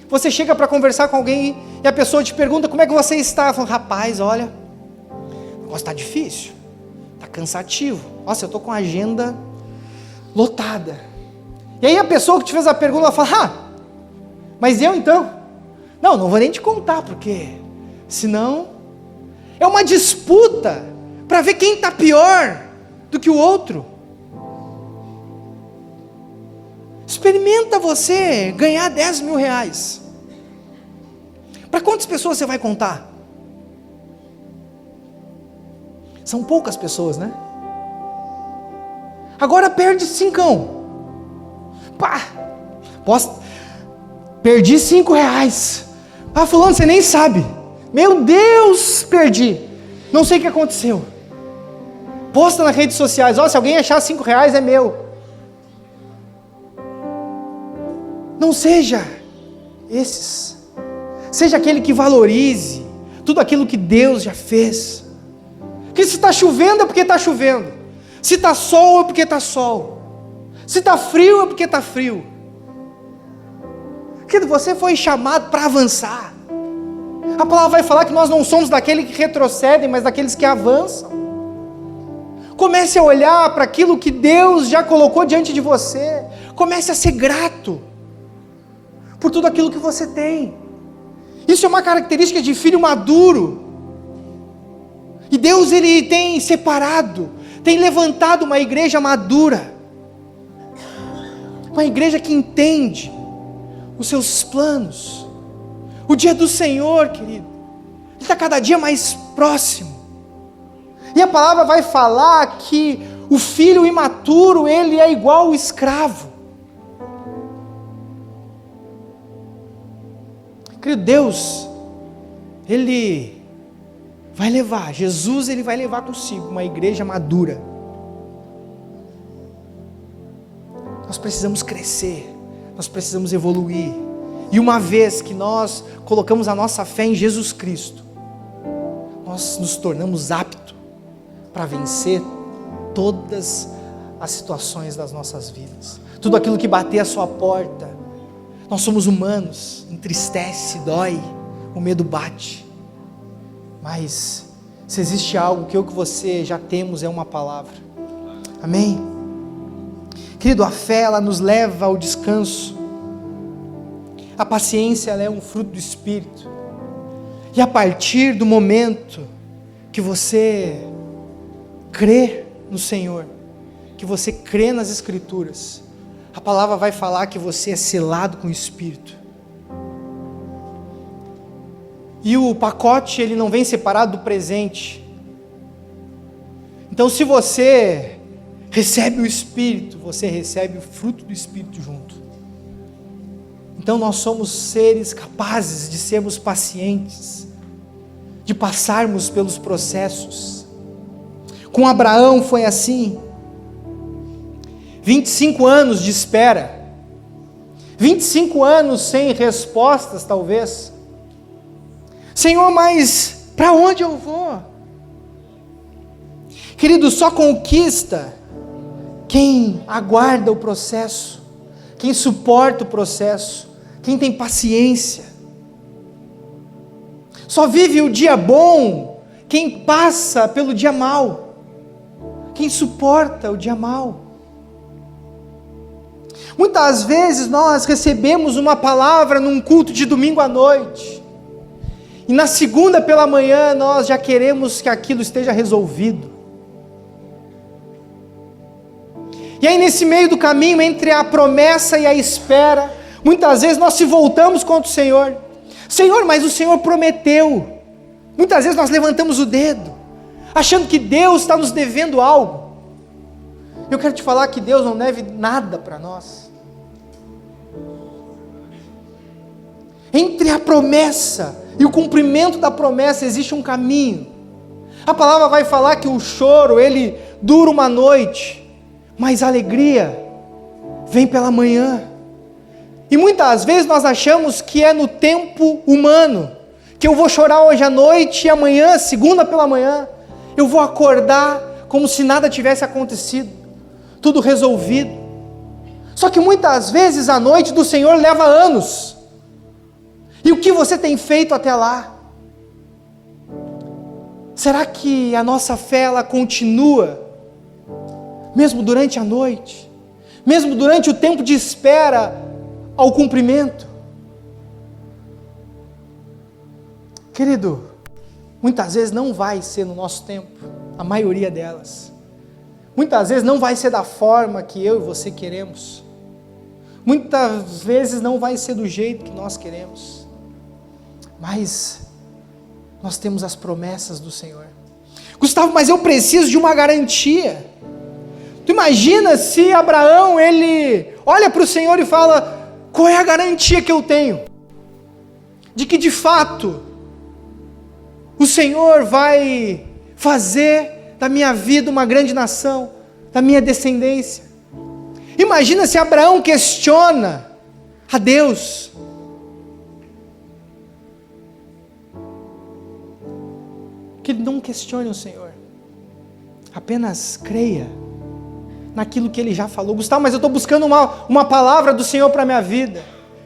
Você chega para conversar com alguém e a pessoa te pergunta como é que você está. Fala, rapaz, olha, o negócio está difícil, está cansativo. Nossa, eu estou com a agenda lotada. E aí a pessoa que te fez a pergunta, ela fala, mas eu então? Não vou nem te contar, porque senão é uma disputa para ver quem está pior do que o outro. Experimenta você ganhar 10 mil reais. Para quantas pessoas você vai contar? São poucas pessoas, né? Agora perde 5. Pá! Perdi 5 reais. Fulano, você nem sabe. Meu Deus, perdi. Não sei o que aconteceu. Posta nas redes sociais. Se alguém achar 5 reais é meu. Não seja esses. Seja aquele que valorize tudo aquilo que Deus já fez. Porque se está chovendo é porque está chovendo. Se está sol é porque está sol. Se está frio é porque está frio. Querido, você foi chamado para avançar. A palavra vai falar que nós não somos daqueles que retrocedem, mas daqueles que avançam. Comece a olhar para aquilo que Deus já colocou diante de você. Comece a ser grato por tudo aquilo que você tem. Isso é uma característica de filho maduro. E Deus, Ele tem separado, tem levantado uma igreja madura. Uma igreja que entende os seus planos. O dia do Senhor, querido, está cada dia mais próximo. E a palavra vai falar que o filho imaturo, ele é igual ao escravo. Querido, Deus, Ele vai levar, Jesus, Ele vai levar consigo uma igreja madura. Nós precisamos crescer, nós precisamos evoluir. E uma vez que nós colocamos a nossa fé em Jesus Cristo, nós nos tornamos aptos para vencer todas as situações das nossas vidas. Tudo aquilo que bater a sua porta, nós somos humanos, entristece, dói, o medo bate. Mas se existe algo que eu e você já temos, é uma palavra. Amém? Querido, a fé, ela nos leva ao descanso. A paciência, ela é um fruto do Espírito. E a partir do momento que você crê no Senhor, que você crê nas Escrituras, a palavra vai falar que você é selado com o Espírito. E o pacote, ele não vem separado do presente. Então, se você recebe o Espírito, você recebe o fruto do Espírito junto. Então, nós somos seres capazes de sermos pacientes, de passarmos pelos processos. Com Abraão foi assim. 25 anos de espera. 25 anos sem respostas, talvez. Senhor, mas para onde eu vou? Querido, só conquista quem aguarda o processo, quem suporta o processo, quem tem paciência. Só vive o dia bom quem passa pelo dia mau. Quem suporta o dia mau. Muitas vezes nós recebemos uma palavra num culto de domingo à noite, e na segunda pela manhã nós já queremos que aquilo esteja resolvido. E aí nesse meio do caminho, entre a promessa e a espera, muitas vezes nós se voltamos contra o Senhor. Senhor, mas o Senhor prometeu. Muitas vezes nós levantamos o dedo, achando que Deus está nos devendo algo. Eu quero te falar que Deus não deve nada para nós. Entre a promessa e o cumprimento da promessa existe um caminho. A palavra vai falar que o choro, ele dura uma noite, mas a alegria vem pela manhã. E muitas vezes nós achamos que é no tempo humano, que eu vou chorar hoje à noite e amanhã, segunda pela manhã, eu vou acordar como se nada tivesse acontecido, tudo resolvido. Só que muitas vezes a noite do Senhor leva anos. E o que você tem feito até lá? Será que a nossa fé, ela continua, mesmo durante a noite, mesmo durante o tempo de espera ao cumprimento? Querido, muitas vezes não vai ser no nosso tempo, a maioria delas. Muitas vezes não vai ser da forma que eu e você queremos. Muitas vezes não vai ser do jeito que nós queremos. Mas nós temos as promessas do Senhor. Gustavo, mas eu preciso de uma garantia. Tu imagina se Abraão, ele olha para o Senhor e fala: qual é a garantia que eu tenho? De que de fato o Senhor vai fazer da minha vida uma grande nação, da minha descendência. Imagina se Abraão questiona a Deus. Que não questione o Senhor, apenas creia naquilo que Ele já falou. Gustavo, mas eu estou buscando uma palavra do Senhor para a minha vida.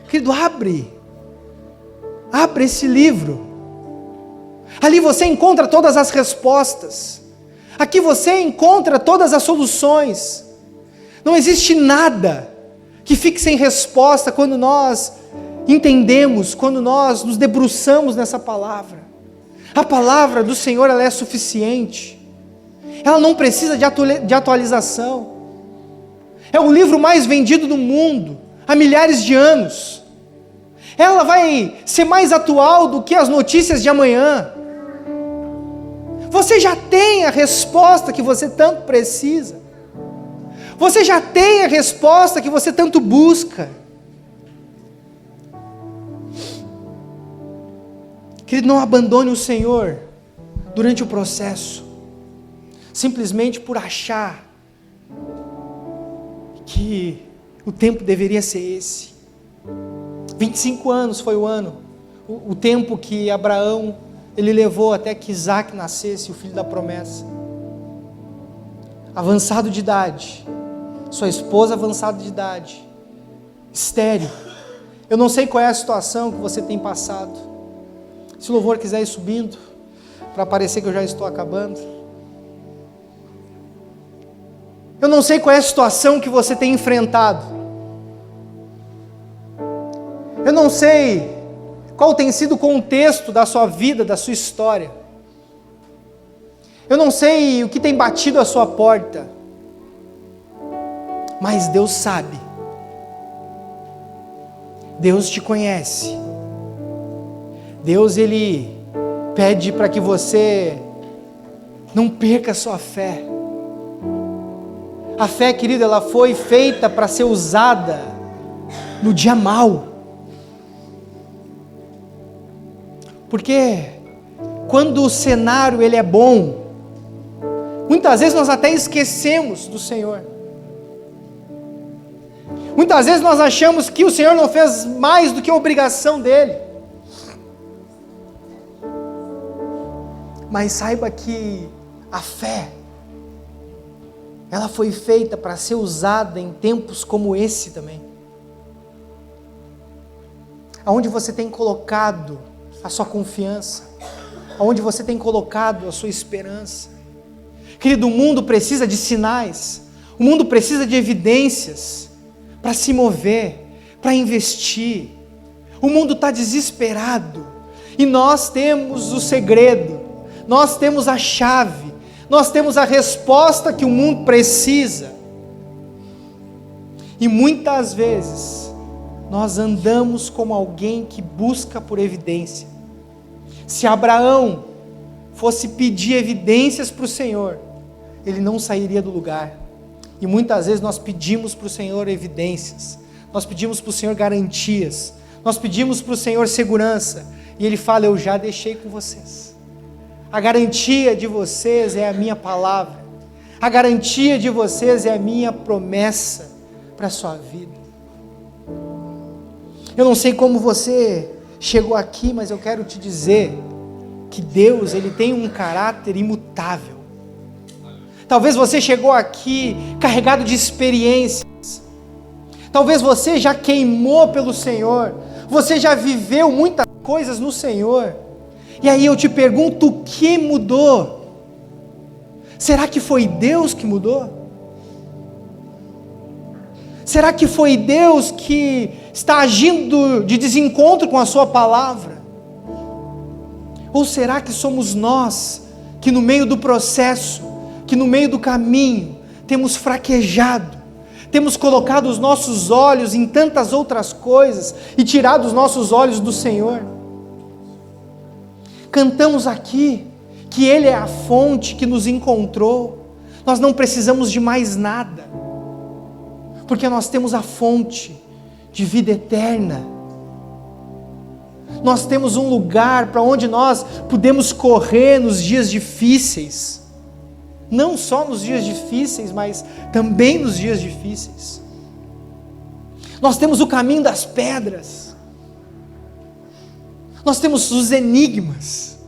Querido, abre esse livro, ali você encontra todas as respostas, Aqui você encontra todas as soluções. Não existe nada que fique sem resposta quando nós entendemos, quando nós nos debruçamos nessa palavra. A palavra do Senhor, ela é suficiente. Ela não precisa de atualização. É o livro mais vendido do mundo há milhares de anos. Ela vai ser mais atual do que as notícias de amanhã. Você já tem a resposta que você tanto precisa. Você já tem a resposta que você tanto busca. Querido, não abandone o Senhor durante o processo, simplesmente por achar que o tempo deveria ser esse. 25 anos foi o tempo que Abraão, ele levou até que Isaac nascesse, o filho da promessa. Avançado de idade, sua esposa avançada de idade, estéril. Eu não sei qual é a situação que você tem passado. Se o louvor quiser ir subindo, para parecer que eu já estou acabando. Eu não sei qual é a situação que você tem enfrentado. Eu não sei qual tem sido o contexto da sua vida, da sua história. Eu não sei o que tem batido à sua porta. Mas Deus sabe. Deus te conhece. Deus, Ele pede para que você não perca a sua fé. A fé, querido, ela foi feita para ser usada no dia mau. Porque quando o cenário ele é bom, muitas vezes nós até esquecemos do Senhor. Muitas vezes nós achamos que o Senhor não fez mais do que a obrigação dele. Mas saiba que a fé, ela foi feita para ser usada em tempos como esse também. Aonde você tem colocado a sua confiança, aonde você tem colocado a sua esperança. Querido, o mundo precisa de sinais, o mundo precisa de evidências para se mover, para investir. O mundo está desesperado e nós temos o segredo, nós temos a chave, nós temos a resposta que o mundo precisa. E muitas vezes nós andamos como alguém que busca por evidência. Se Abraão fosse pedir evidências para o Senhor, ele não sairia do lugar. E muitas vezes nós pedimos para o Senhor evidências, nós pedimos para o Senhor garantias, nós pedimos para o Senhor segurança, e Ele fala: eu já deixei com vocês. A garantia de vocês é a minha palavra, a garantia de vocês é a minha promessa para a sua vida. Eu não sei como você chegou aqui, mas eu quero te dizer que Deus, Ele tem um caráter imutável. Talvez você chegou aqui carregado de experiências, talvez você já queimou pelo Senhor, você já viveu muitas coisas no Senhor, e aí eu te pergunto, o que mudou? Será que foi Deus que mudou? Será que foi Deus que está agindo de desencontro com a sua palavra? Ou será que somos nós que no meio do processo, que no meio do caminho, temos fraquejado, temos colocado os nossos olhos em tantas outras coisas e tirado os nossos olhos do Senhor? Cantamos aqui que Ele é a fonte que nos encontrou, nós não precisamos de mais nada, porque nós temos a fonte de vida eterna. Nós temos um lugar para onde nós podemos correr nos dias difíceis, não só nos dias difíceis, mas também nos dias difíceis. Nós temos o caminho das pedras, nós temos os enigmas,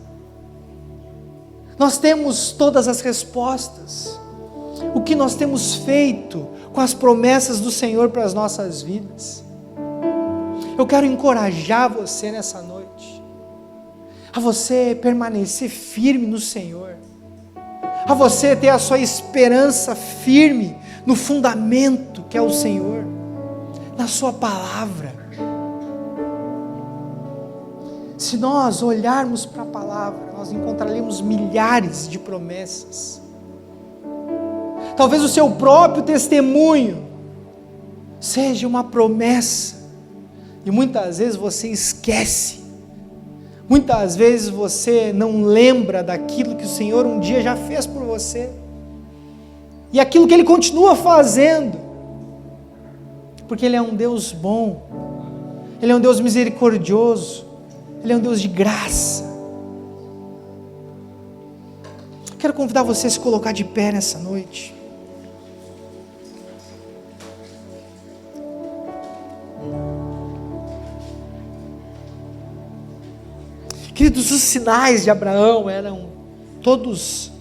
nós temos todas as respostas. O que nós temos feito com as promessas do Senhor para as nossas vidas? Eu quero encorajar você nessa noite, a você permanecer firme no Senhor, a você ter a sua esperança firme no fundamento que é o Senhor, na sua palavra. Se nós olharmos para a palavra, nós encontraremos milhares de promessas. Talvez o seu próprio testemunho seja uma promessa, e muitas vezes você esquece, muitas vezes você não lembra daquilo que o Senhor um dia já fez por você, e aquilo que Ele continua fazendo, porque Ele é um Deus bom, Ele é um Deus misericordioso, Ele é um Deus de graça. Quero convidar você a se colocar de pé nessa noite. Queridos, os sinais de Abraão eram todos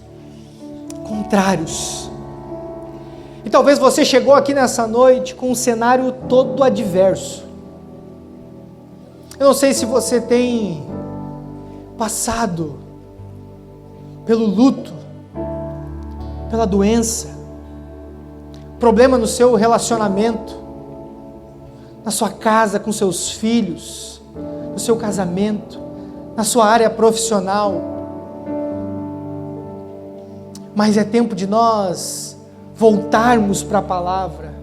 contrários. E talvez você chegou aqui nessa noite com um cenário todo adverso. Eu não sei se você tem passado pelo luto, pela doença, problema no seu relacionamento, na sua casa com seus filhos, no seu casamento, na sua área profissional. Mas é tempo de nós voltarmos para a palavra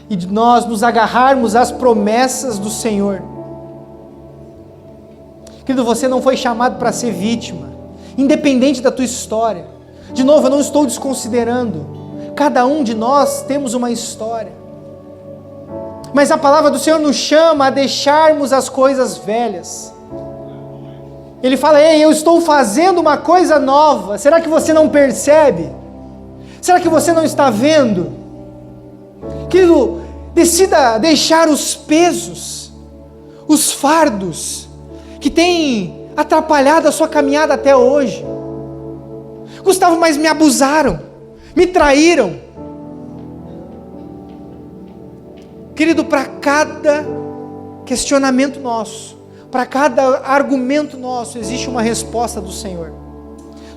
e de nós nos agarrarmos às promessas do Senhor. Querido, você não foi chamado para ser vítima, independente da tua história. De novo, eu não estou desconsiderando. Cada um de nós temos uma história. Mas a palavra do Senhor nos chama a deixarmos as coisas velhas. Ele fala: ei, eu estou fazendo uma coisa nova. Será que você não percebe? Será que você não está vendo? Querido, decida deixar os pesos, os fardos que têm atrapalhado a sua caminhada até hoje. Gustavo, mas me abusaram, me traíram. Querido, para cada questionamento nosso, para cada argumento nosso, existe uma resposta do Senhor.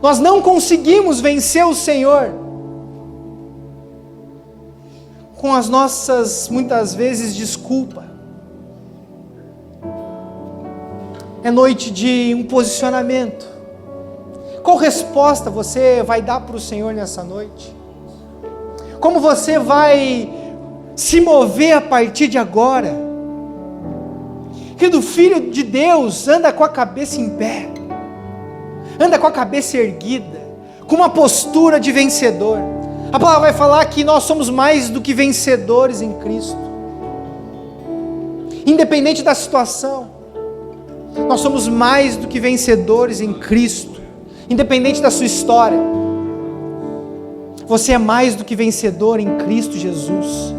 Nós não conseguimos vencer o Senhor com as nossas, muitas vezes, desculpas. É noite de um posicionamento. Qual resposta você vai dar para o Senhor nessa noite? Como você vai se mover a partir de agora? Querido, filho de Deus anda com a cabeça em pé, anda com a cabeça erguida, com uma postura de vencedor. A palavra vai falar que nós somos mais do que vencedores em Cristo. Independente da situação, nós somos mais do que vencedores em Cristo. Independente da sua história, você é mais do que vencedor em Cristo Jesus.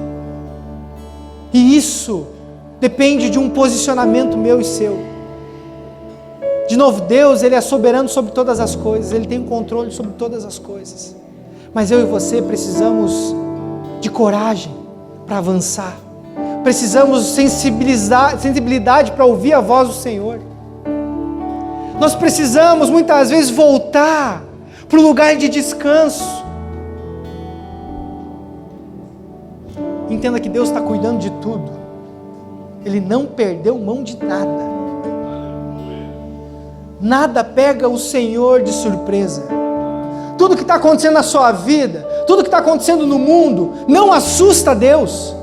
E isso depende de um posicionamento meu e seu. De novo, Deus, Ele é soberano sobre todas as coisas, Ele tem um controle sobre todas as coisas. Mas eu e você precisamos de coragem para avançar. Precisamos sensibilidade para ouvir a voz do Senhor. Nós precisamos muitas vezes voltar para o lugar de descanso. Entenda que Deus está cuidando de tudo. Ele não perdeu mão de nada. Nada pega o Senhor de surpresa. Tudo que está acontecendo na sua vida, tudo que está acontecendo no mundo, não assusta Deus.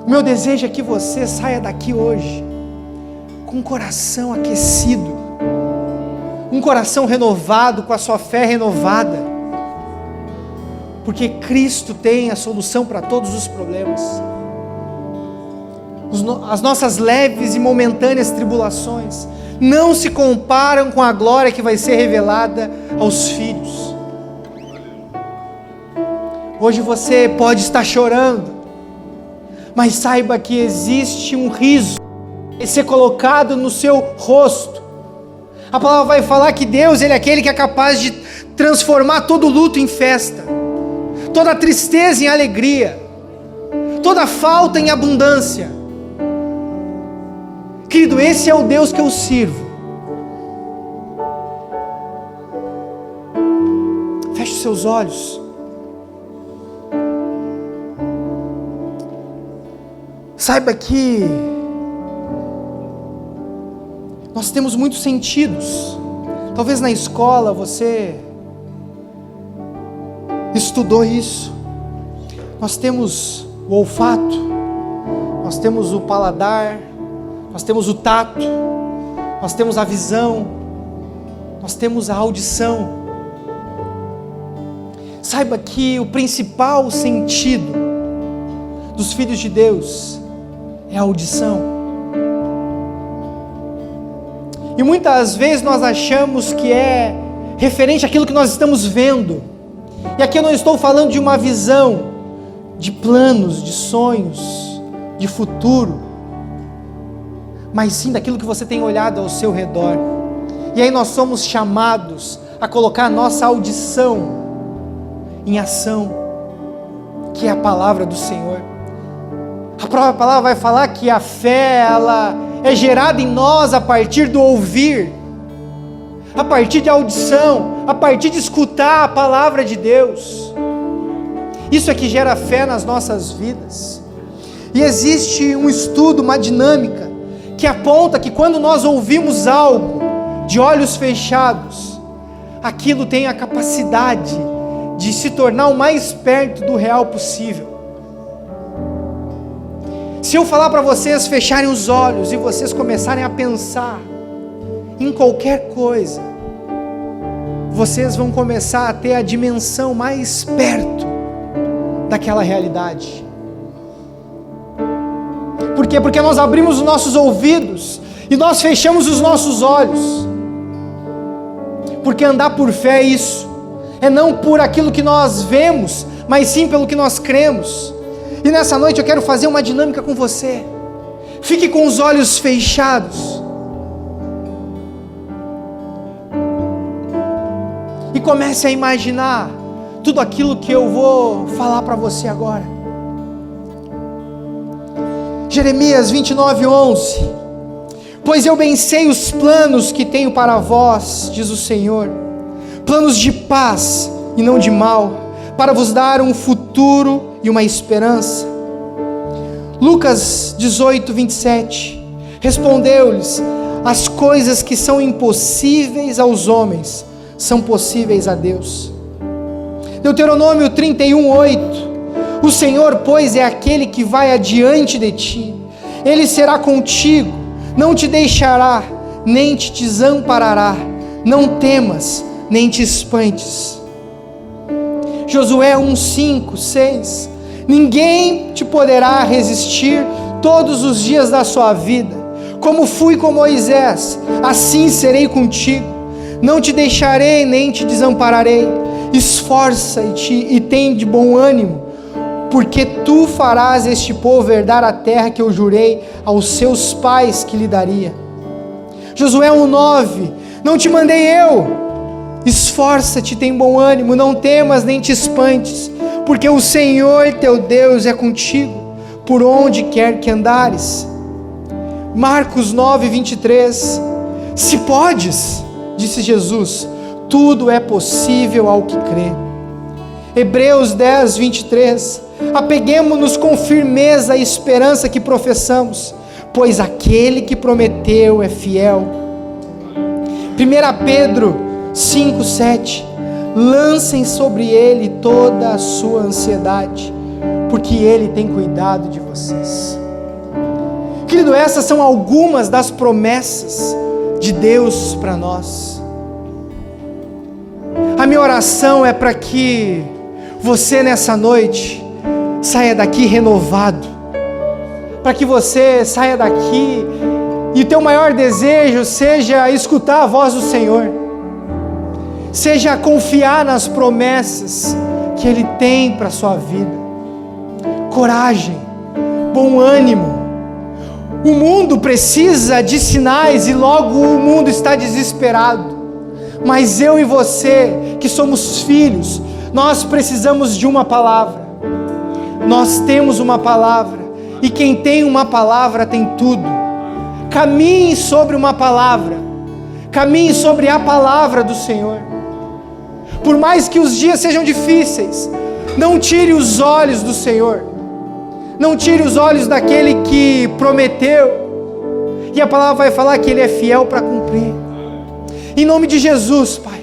O meu desejo é que você saia daqui hoje com um coração aquecido, um coração renovado, com a sua fé renovada, porque Cristo tem a solução para todos os problemas. As nossas leves e momentâneas tribulações não se comparam com a glória que vai ser revelada aos filhos. Hoje você pode estar chorando, mas saiba que existe um riso a ser colocado no seu rosto. A palavra vai falar que Deus, Ele é aquele que é capaz de transformar todo luto em festa, toda tristeza em alegria, toda falta em abundância. Querido, esse é o Deus que eu sirvo. Feche os seus olhos. Saiba que nós temos muitos sentidos. Talvez na escola você estudou isso. Nós temos o olfato, nós temos o paladar, nós temos o tato, nós temos a visão, nós temos a audição. Saiba que o principal sentido dos filhos de Deus é a audição. E muitas vezes nós achamos que é referente àquilo que nós estamos vendo. E aqui eu não estou falando de uma visão, de planos, de sonhos, de futuro, mas sim daquilo que você tem olhado ao seu redor. E aí nós somos chamados a colocar a nossa audição em ação, que é a palavra do Senhor. A própria palavra vai falar que a fé, ela é gerada em nós a partir do ouvir, a partir de audição, a partir de escutar a palavra de Deus. Isso é que gera fé nas nossas vidas. E existe um estudo, uma dinâmica, que aponta que quando nós ouvimos algo de olhos fechados, aquilo tem a capacidade de se tornar o mais perto do real possível. Se eu falar para vocês fecharem os olhos e vocês começarem a pensar em qualquer coisa, vocês vão começar a ter a dimensão mais perto daquela realidade. Por quê? Porque nós abrimos os nossos ouvidos e nós fechamos os nossos olhos. Porque andar por fé é isso, é não por aquilo que nós vemos, mas sim pelo que nós cremos. E nessa noite eu quero fazer uma dinâmica com você. Fique com os olhos fechados e comece a imaginar tudo aquilo que eu vou falar para você agora. Jeremias 29:11. Pois eu bem sei os planos que tenho para vós, diz o Senhor, planos de paz e não de mal, para vos dar um futuro e uma esperança. Lucas 18:27. Respondeu-lhes: as coisas que são impossíveis aos homens são possíveis a Deus. Deuteronômio 31:8. O Senhor, pois, é aquele que vai adiante de ti. Ele será contigo, não te deixará, nem te desamparará. Não temas, nem te espantes. Josué 1:5, 6. Ninguém te poderá resistir todos os dias da sua vida. Como fui com Moisés, assim serei contigo. Não te deixarei, nem te desampararei. Esforça-te e tem de bom ânimo, porque tu farás este povo herdar a terra que eu jurei aos seus pais que lhe daria. Josué 1:9. Não te mandei eu? Esforça-te, tem bom ânimo, não temas nem te espantes, porque o Senhor teu Deus é contigo, por onde quer que andares. Marcos 9:23. Se podes, disse Jesus, tudo é possível ao que crê. Hebreus 10:23. Apeguemo-nos com firmeza à esperança que professamos, pois aquele que prometeu é fiel. 1 Pedro 5:7. Lancem sobre ele toda a sua ansiedade, porque ele tem cuidado de vocês. Querido, essas são algumas das promessas de Deus para nós. A minha oração é para que você nessa noite saia daqui renovado, para que você saia daqui e o teu maior desejo seja escutar a voz do Senhor, seja confiar nas promessas que Ele tem para a sua vida. Coragem, bom ânimo. O mundo precisa de sinais e logo o mundo está desesperado, mas eu e você que somos filhos, nós precisamos de uma palavra. Nós temos uma palavra, e quem tem uma palavra tem tudo. caminhe sobre uma palavra, caminhe sobre a palavra do Senhor. Por mais que os dias sejam difíceis, não tire os olhos do Senhor, não tire os olhos daquele que prometeu, e a palavra vai falar que Ele é fiel para cumprir. Em nome de Jesus, Pai,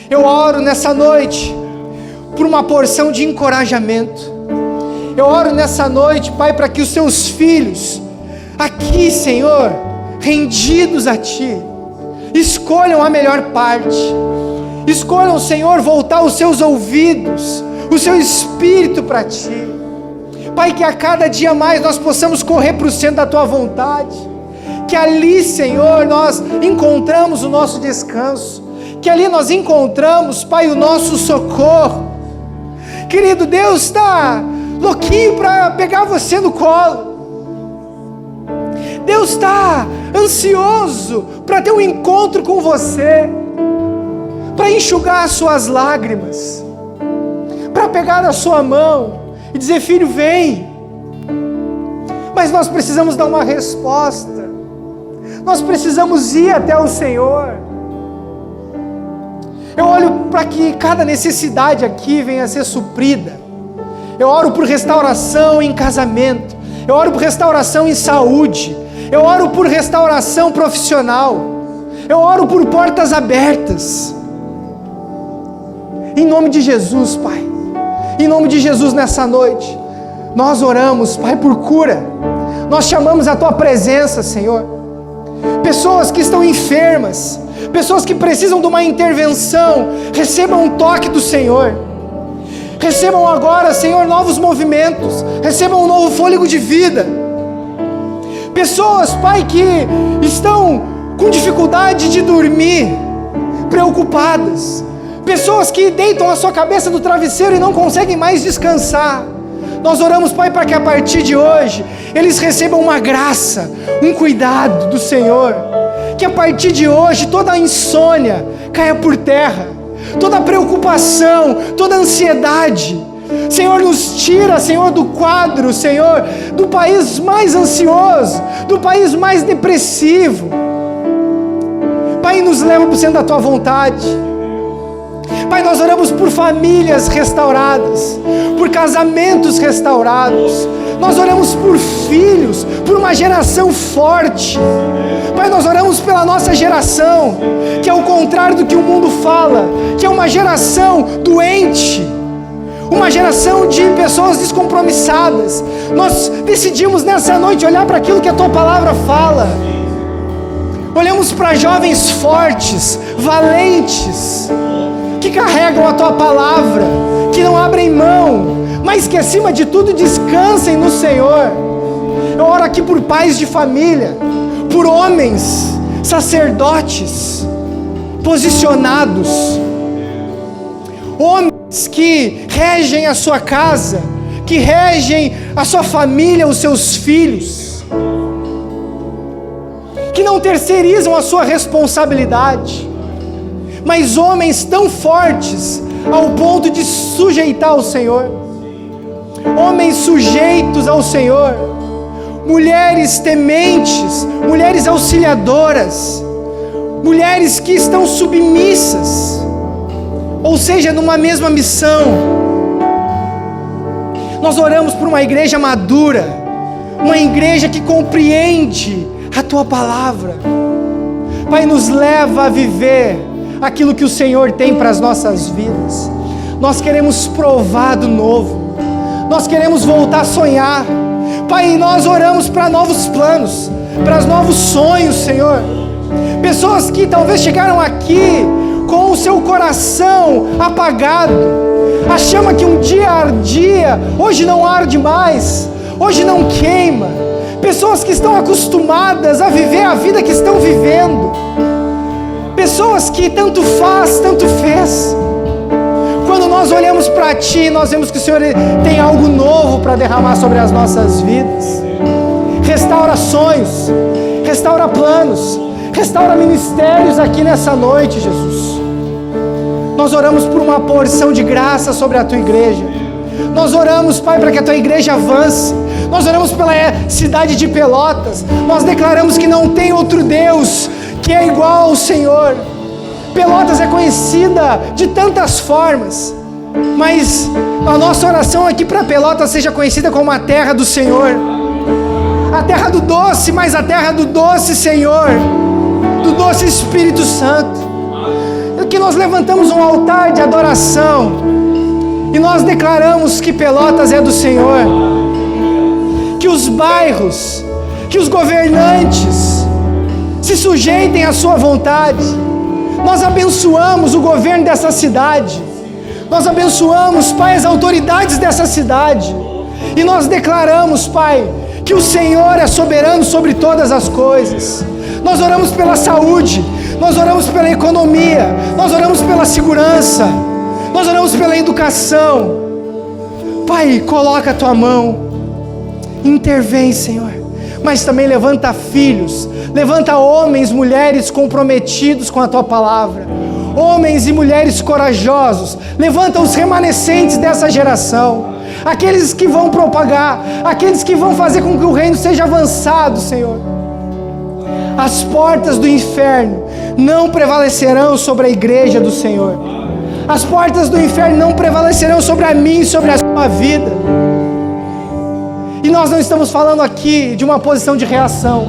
eu oro nessa noite por uma porção de encorajamento. Eu oro nessa noite, Pai, para que os Seus filhos aqui, Senhor, rendidos a Ti, escolham a melhor parte. Escolham, Senhor, voltar os seus ouvidos, o seu espírito para Ti. Pai, que a cada dia mais nós possamos correr para o centro da Tua vontade. Que ali, Senhor, nós encontramos o nosso descanso. Que ali nós encontramos, Pai, o nosso socorro. Querido, Deus está louquinho para pegar você no colo. Deus está ansioso para ter um encontro com você, para enxugar as suas lágrimas, para pegar a sua mão e dizer: filho, vem. Mas nós precisamos dar uma resposta, nós precisamos ir até o Senhor. Eu olho para que cada necessidade aqui venha a ser suprida. Eu oro por restauração em casamento, eu oro por restauração em saúde, eu oro por restauração profissional, eu oro por portas abertas. Em nome de Jesus, Pai, em nome de Jesus, nessa noite, nós oramos, Pai, por cura. Nós chamamos a Tua presença, Senhor. Pessoas que estão enfermas, pessoas que precisam de uma intervenção, recebam um toque do Senhor. Recebam agora, Senhor, novos movimentos, recebam um novo fôlego de vida. Pessoas, Pai, que estão com dificuldade de dormir, preocupadas. Pessoas que deitam a sua cabeça no travesseiro e não conseguem mais descansar. Nós oramos, Pai, para que a partir de hoje eles recebam uma graça, um cuidado do Senhor. Que a partir de hoje toda a insônia caia por terra, toda a preocupação, toda a ansiedade. Senhor, nos tira, Senhor, do quadro, Senhor, do país mais ansioso, do país mais depressivo. Pai, nos leva para o centro da Tua vontade. Pai, nós oramos por famílias restauradas, por casamentos restaurados. Nós oramos por filhos, por uma geração forte. Pai, nós oramos pela nossa geração, que é o contrário do que o mundo fala, que é uma geração doente, uma geração de pessoas descompromissadas. Nós decidimos nessa noite olhar para aquilo que a Tua palavra fala. Olhamos para jovens fortes, valentes, que carregam a Tua palavra, que não abrem mão, mas que acima de tudo descansem no Senhor. Eu oro aqui por pais de família, por homens, sacerdotes, posicionados, homens que regem a sua casa, que regem a sua família, os seus filhos, que não terceirizam a sua responsabilidade, mas homens tão fortes ao ponto de sujeitar ao Senhor, homens sujeitos ao Senhor, mulheres tementes, mulheres auxiliadoras, mulheres que estão submissas, ou seja, numa mesma missão. Nós oramos por uma igreja madura, uma igreja que compreende a Tua palavra. Pai, nos leva a viver aquilo que o Senhor tem para as nossas vidas. Nós queremos provar do novo, nós queremos voltar a sonhar. Pai, nós oramos para novos planos, para novos sonhos, Senhor. Pessoas que talvez chegaram aqui com o seu coração apagado, a chama que um dia ardia, hoje não arde mais, hoje não queima. Pessoas que estão acostumadas a viver a vida que estão vivendo, pessoas que tanto faz, tanto fez. Quando nós olhamos para Ti, nós vemos que o Senhor tem algo novo para derramar sobre as nossas vidas. Restaura sonhos, restaura planos, restaura ministérios aqui nessa noite, Jesus. Nós oramos por uma porção de graça sobre a Tua igreja. Nós oramos, Pai, para que a Tua igreja avance. Nós oramos pela cidade de Pelotas. Nós declaramos que não tem outro Deus que é igual ao Senhor. Pelotas é conhecida de tantas formas, mas a nossa oração aqui para Pelotas seja conhecida como a terra do Senhor, a terra do doce, mas a terra do doce Senhor, do doce Espírito Santo. Que nós levantamos um altar de adoração e nós declaramos que Pelotas é do Senhor, que os bairros, que os governantes se sujeitem à sua vontade. Nós abençoamos o governo dessa cidade, nós abençoamos, Pai, as autoridades dessa cidade, e nós declaramos, Pai, que o Senhor é soberano sobre todas as coisas. Nós oramos pela saúde, nós oramos pela economia, nós oramos pela segurança, nós oramos pela educação. Pai, coloca a Tua mão, intervém, Senhor. Mas também levanta filhos, levanta homens, mulheres comprometidos com a Tua palavra, homens e mulheres corajosos. Levanta os remanescentes dessa geração, aqueles que vão propagar, aqueles que vão fazer com que o reino seja avançado, Senhor. As portas do inferno não prevalecerão sobre a igreja do Senhor. As portas do inferno não prevalecerão sobre a mim e sobre a sua vida. E nós não estamos falando aqui de uma posição de reação.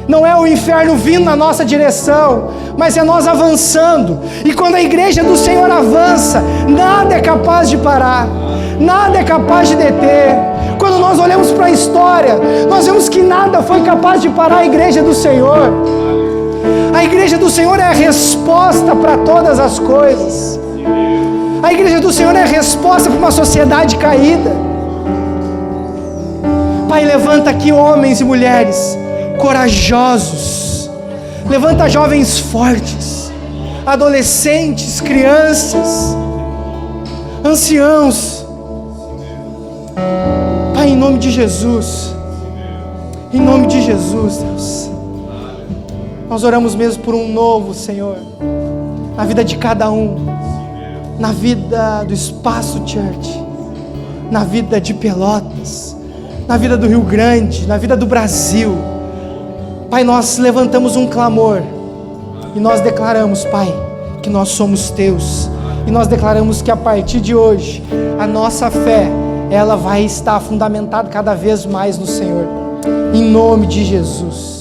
Não é o inferno vindo na nossa direção, mas é nós avançando. E quando a igreja do Senhor avança, nada é capaz de parar, nada é capaz de deter. Quando nós olhamos para a história, nós vemos que nada foi capaz de parar a igreja do Senhor. A igreja do Senhor é a resposta para todas as coisas. A igreja do Senhor é a resposta para uma sociedade caída. Pai, levanta aqui homens e mulheres corajosos, levanta jovens fortes, adolescentes, crianças, anciãos. Pai, em nome de Jesus, em nome de Jesus, Deus, nós oramos mesmo por um novo, Senhor, na vida de cada um, na vida do Espaço Church, na vida de Pelotas, na vida do Rio Grande, na vida do Brasil. Pai, nós levantamos um clamor e nós declaramos, Pai, que nós somos Teus, e nós declaramos que a partir de hoje a nossa fé, ela vai estar fundamentada cada vez mais no Senhor, em nome de Jesus.